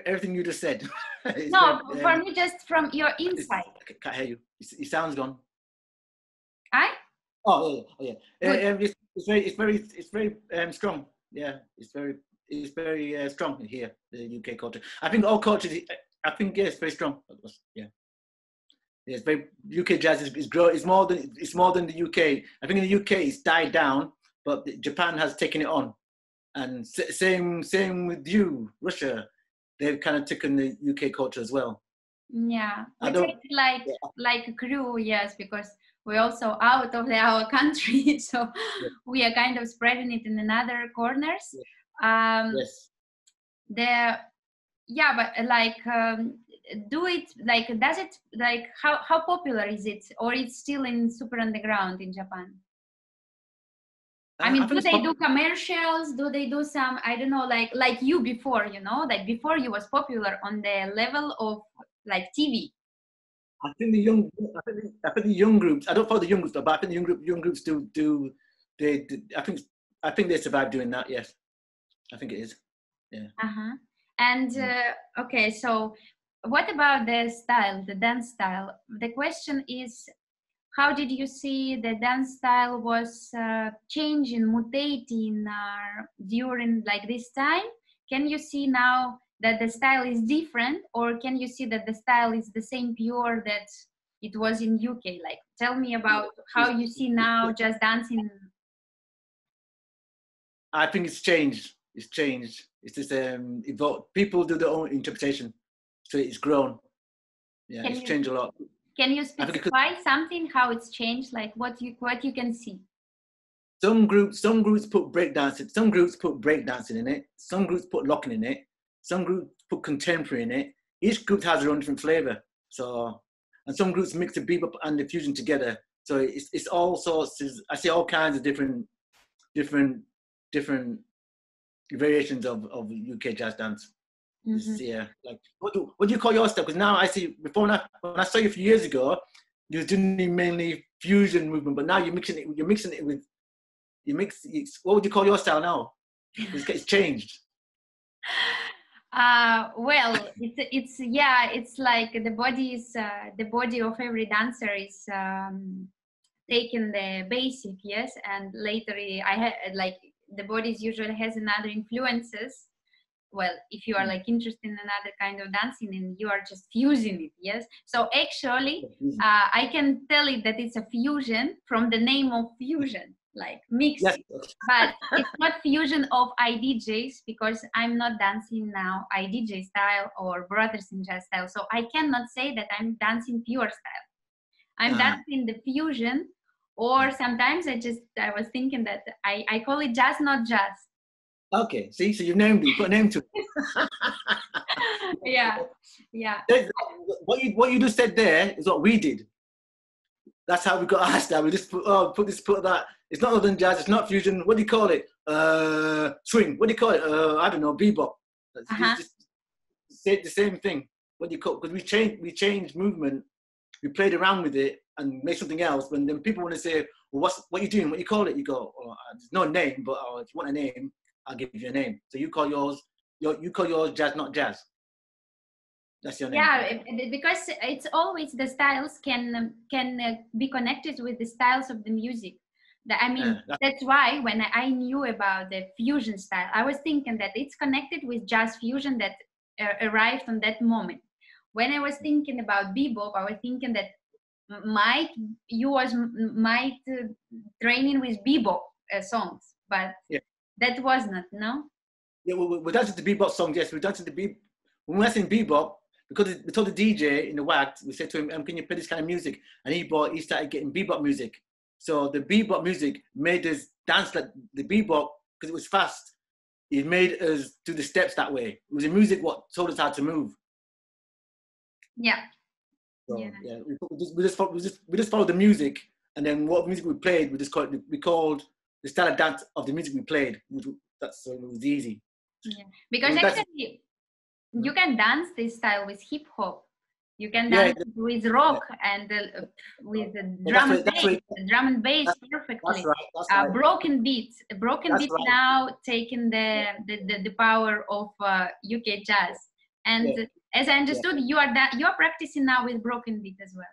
Everything you just said. No, for me, just from your insight. I can't hear you. Your sound's gone. Oh yeah. It's very strong. Yeah, it's very strong in here, the UK culture. I think all cultures. I think it's very strong. Yeah. Yeah, it's very UK jazz is growing. It's more than the UK. I think in the UK it's died down, but Japan has taken it on, and same with you, Russia. They've kind of taken the UK culture as well. Yeah, we take like a crew, yes, because we're also out of our country, so we are kind of spreading it in another corners. Yes. But like, do it like, does it like, how popular is it, or it's still in super underground in Japan? I mean, do they do commercials? Do they do some, I don't know, like you before, you know, like before you was popular on the level of like TV? I think the young groups. I don't follow the young groups, but I think the young groups do. I think they survive doing that. Yes. I think it is. Yeah. Uh-huh. And okay, so what about the style, the dance style? The question is, how did you see the dance style was changing, mutating during like this time? Can you see now that the style is different, or can you see that the style is the same pure that it was in UK? Like, tell me about how you see now just dancing. I think it's changed. It's changed. It's just evolved. People do their own interpretation, so it's grown. Yeah, it's changed a lot. Can you specify something how it's changed? Like what you can see? Some groups put breakdancing. Some groups put breakdancing in it. Some groups put locking in it. Some groups put contemporary in it. Each group has their own different flavor. So, and some groups mix the bebop and the fusion together. So it's all sorts. I see all kinds of different variations of UK jazz dance. Mm-hmm. Yeah, like what do you call your stuff? Because now I see when I saw you a few years ago, you were doing mainly fusion movement, but now you're mixing it with what would you call your style now? It's changed. Well, it's like the body of every dancer is taking the basic, yes, and later I had like the body usually has another influences. Well, if you are like interested in another kind of dancing and you are just fusing it, yes. So actually, I can tell it that it's a fusion from the name of fusion, like mix. Yes. But it's not fusion of IDJs because I'm not dancing now IDJ style or Brothers in Jazz style. So I cannot say that I'm dancing pure style. I'm dancing the fusion, or sometimes I was thinking that I call it jazz, not jazz. Okay, see, so you've named it, you put a name to it. Yeah. What you just said there is what we did. That's how we got our style. We just put that. It's not other than jazz, it's not fusion. What do you call it? Swing. What do you call it? I don't know, bebop. Just the same thing. What do you call it? Because we changed movement, we played around with it and made something else. When then people want to say, well, what are you doing? What you call it? You go, there's no name, but if you want a name, I'll give you a name. So you call yours jazz, not jazz. That's your name. Yeah, because it's always the styles can be connected with the styles of the music. That's why when I knew about the fusion style, I was thinking that it's connected with jazz fusion that arrived on that moment. When I was thinking about bebop, I was thinking that you was training with bebop songs, but that was not, no? Yeah, we're dancing the bebop song, yes. We're dancing the bebop. When we're dancing bebop, because we told the DJ in the WAG, we said to him, can you play this kind of music? And he started getting bebop music. So the bebop music made us dance like the bebop, because it was fast. It made us do the steps that way. It was the music what told us how to move. Yeah. So, yeah. We just followed the music, and then what music we played, we called the style of dance of the music we played. So it was easy. Yeah, because actually you can dance this style with hip hop. You can dance with rock and with the drum and bass perfectly. That's right. Broken beats. Now taking the power of UK jazz. And as I understood, you are practicing now with broken beat as well.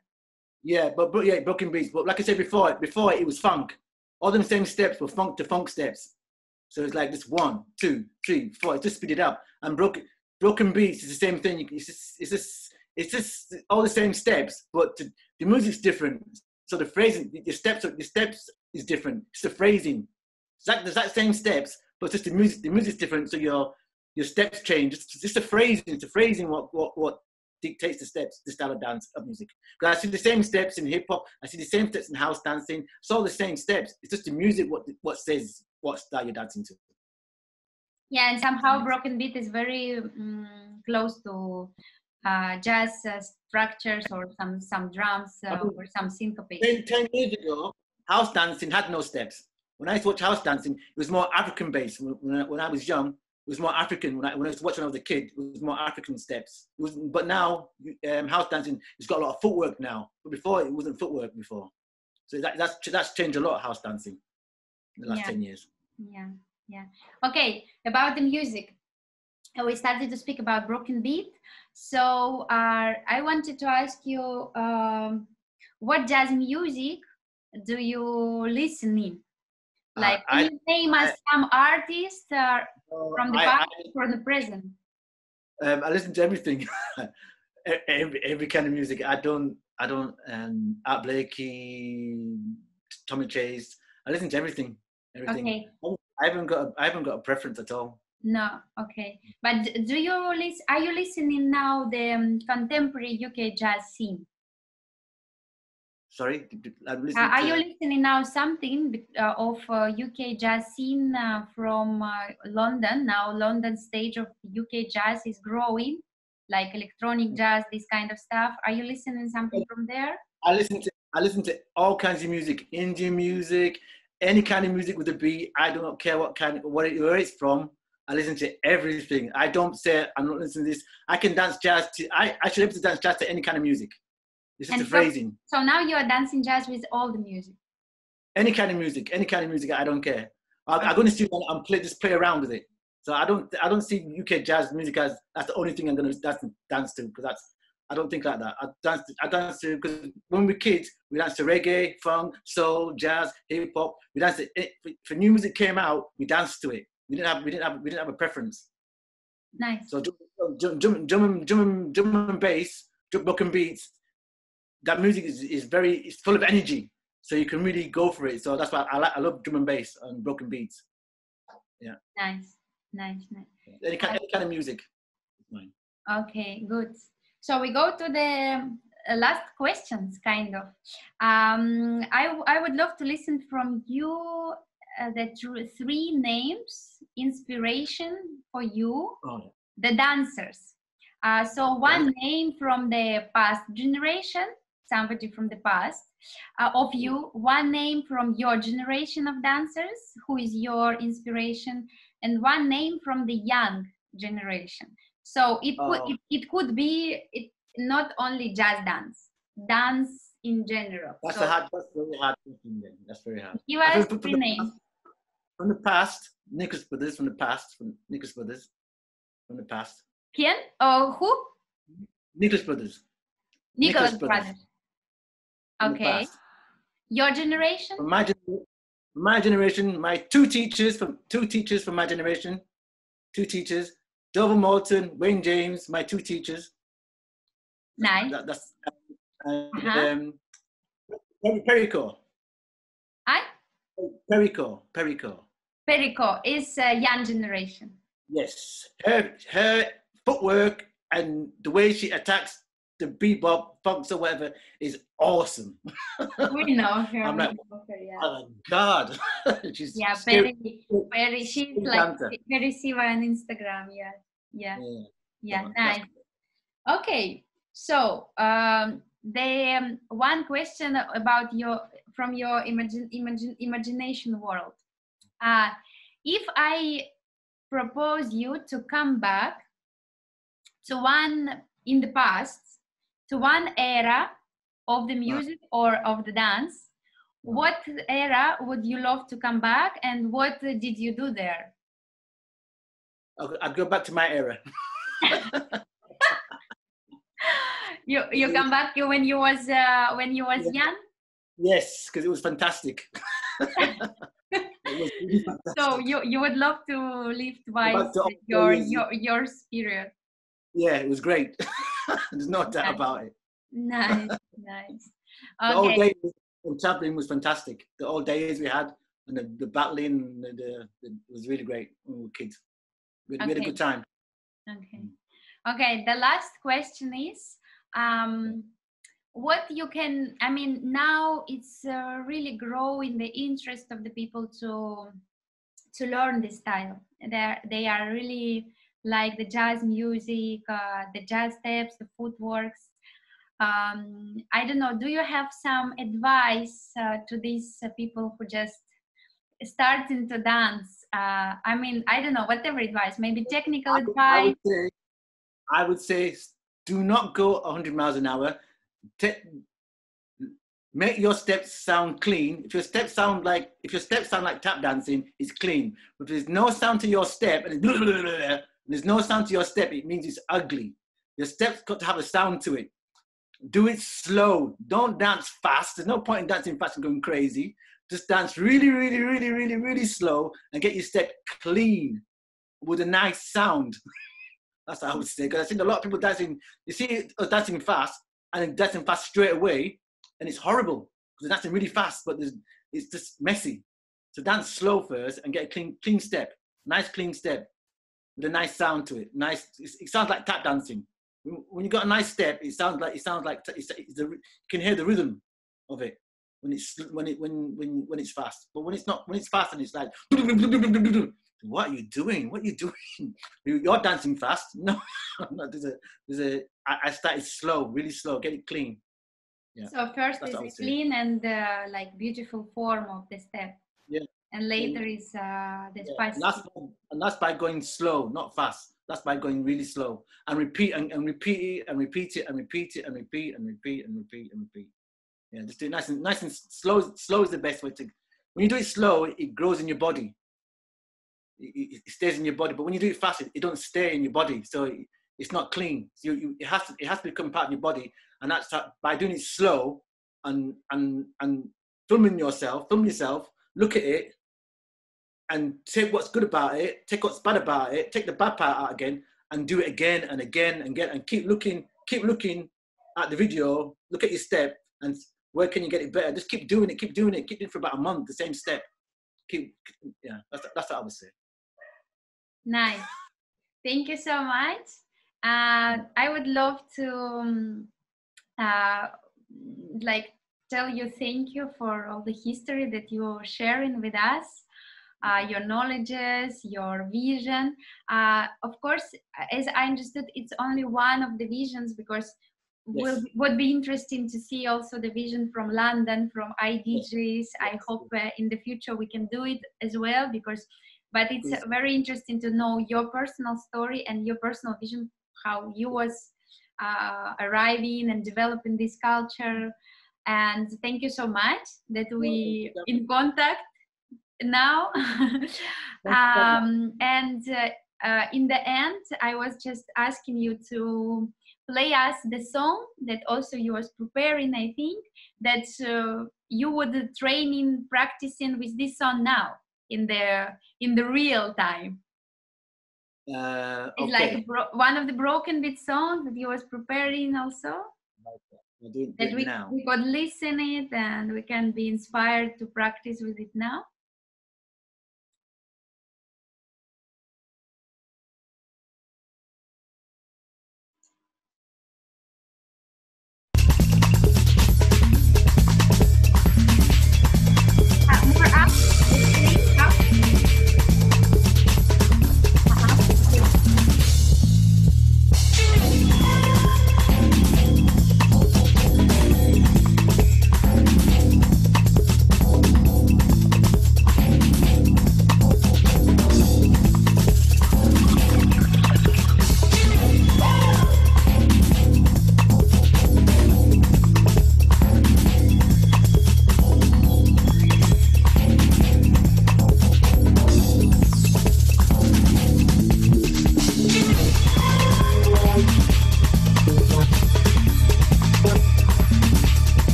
Yeah, but broken beats. But like I said before it was funk. All them same steps were funk to funk steps. So it's like this 1, 2, 3, 4. Just speed it up. And broken beats is the same thing. It's just all the same steps, but the music's different. So the phrasing, the steps is different. It's the phrasing. It's that same steps, but just the music's different. So your steps change. It's just the phrasing. It's the phrasing what dictates the steps, the style of dance of music. Because I see the same steps in hip hop. I see the same steps in house dancing. It's all the same steps. It's just the music what says what style you're dancing to. Yeah, and somehow broken beat is very close to jazz structures or some drums or some syncope. 10 years ago, house dancing had no steps. When I used to watch house dancing, it was more African based. When I was young, it was more African. When I was watching when I was a kid, it was more African steps. But now, house dancing, it's got a lot of footwork now. But before, it wasn't footwork before. So that's changed a lot of house dancing in the last 10 years. Yeah. Yeah. Okay, about the music. We started to speak about broken beat. So I wanted to ask you, what jazz music do you listen in? Like, can you name us some artists from the past or the present? I listen to everything, every kind of music. I don't, Art Blakey, Tommy Chase. I listen to everything. Okay. I haven't got a preference at all. No, okay. But do you are you listening now the contemporary UK jazz scene? Sorry, are you listening now something of UK jazz scene from London? Now London stage of UK jazz is growing, like electronic jazz, this kind of stuff. Are you listening something from there? I listen to all kinds of music, Indian music, any kind of music with a beat. I don't care where it's from. I listen to everything. I don't say I'm not listening to this. I can dance jazz to. I should be able to dance jazz to any kind of music. It's just the phrasing. So now you are dancing jazz with all the music. Any kind of music, I don't care. I'm going to see and just play around with it. So I don't see UK jazz music as that's the only thing I'm going to dance to, because I don't think like that. I dance to, because when we were kids, we danced to reggae, funk, soul, jazz, hip hop. We danced to it. If new music came out, we danced to it. We didn't have a preference. Nice. So drum and bass, broken beats. That music is full of energy. So you can really go for it. So that's why I love drum and bass and broken beats. Yeah. Nice. Any kind of music. Okay, good. So we go to the last questions, kind of. I would love to listen from you the three names, inspiration for you, the dancers. So one name from the past generation, somebody from the past of you, one name from your generation of dancers, who is your inspiration, and one name from the young generation. So it could be not only jazz dance in general. That's very hard. That's very hard. Give us three names. From the past, Nicholas Brothers from the past, from the past. ¿Quién? Oh, who? Nicholas Brothers. Nicholas Brothers. Okay. Your generation? From my generation, my two teachers from my generation, Dover Moulton, Wayne James, my two teachers. Nice. Perico. Perico is young generation. Yes, her footwork and the way she attacks the bebop, funks or whatever is awesome. We know her. I'm like, oh God. She's very. She's like very Siva on Instagram. Yeah. Nice. Okay, so the one question about from your imagination world. If I propose you to come back to one in the past, to one era of the music or of the dance, what era would you love to come back, and what did you do there? I'd go back to my era. You come back when you was young? Yes, because it was fantastic. It was really fantastic. So you would love to live twice your spirit. Yeah, it was great. There's no doubt about it. Nice. Okay. The old days in traveling was fantastic. The old days we had, and the battling, it was really great when we were kids. We had a good time. Okay. The last question is, what you can, now it's really growing the interest of the people to learn this style. They are really like the jazz music, the jazz steps, the footworks. I don't know, do you have some advice to these people who just starting to dance? I don't know, whatever advice, maybe technical advice. I would say do not go 100 miles an hour. Make your steps sound clean. If your steps sound like tap dancing, it's clean. But if there's no sound to your step and there's no sound to your step, it means it's ugly. Your steps got to have a sound to it. Do it slow. Don't dance fast. There's no point in dancing fast and going crazy. Just dance really, really, really, really, really slow and get your step clean with a nice sound. That's what I would say. Because I think a lot of people dancing, you see dancing fast and then dancing fast straight away, and it's horrible because they're dancing really fast, but it's just messy. So dance slow first and get a clean step, nice clean step with a nice sound to it. Nice. It sounds like tap dancing. When you got a nice step, it sounds like you can hear the rhythm of it when it's fast. But when it's fast and it's like, what are you doing? What are you doing? You're dancing fast. No, I started slow, really slow, get it clean. Yeah. So first is the clean and like beautiful form of the step. Yeah. And later is the spicy. And that's by going slow, not fast. That's by going really slow and repeat and repeat it and repeat it and repeat it and repeat and repeat and repeat and repeat. Yeah, just do it nice and slow. Slow is the best way to. When you do it slow, it grows in your body. It stays in your body. But when you do it fast, it don't stay in your body. So it's not clean. So it has to become part of your body. And that's by doing it slow and film yourself, look at it, and take what's good about it, take what's bad about it, take the bad part out again, and do it again and again and again, and keep looking at the video, look at your step, and where can you get it better? Just keep doing it for about a month, the same step. That's what I would say. Nice. Thank you so much. I would love to tell you thank you for all the history that you're sharing with us. Your knowledges, your vision. Of course, as I understood, it's only one of the visions, because yes. would be interesting to see also the vision from London, from IDJs. Yes. I hope in the future we can do it as well, but it's very interesting to know your personal story and your personal vision, how you was arriving and developing this culture. And thank you so much that we in contact now. And in the end, I was just asking you to play us the song that also you was preparing, I think, that you would training, practicing with this song now in the real time. It's like one of the broken beat songs that you was preparing also. That we could listen it and we can be inspired to practice with it now.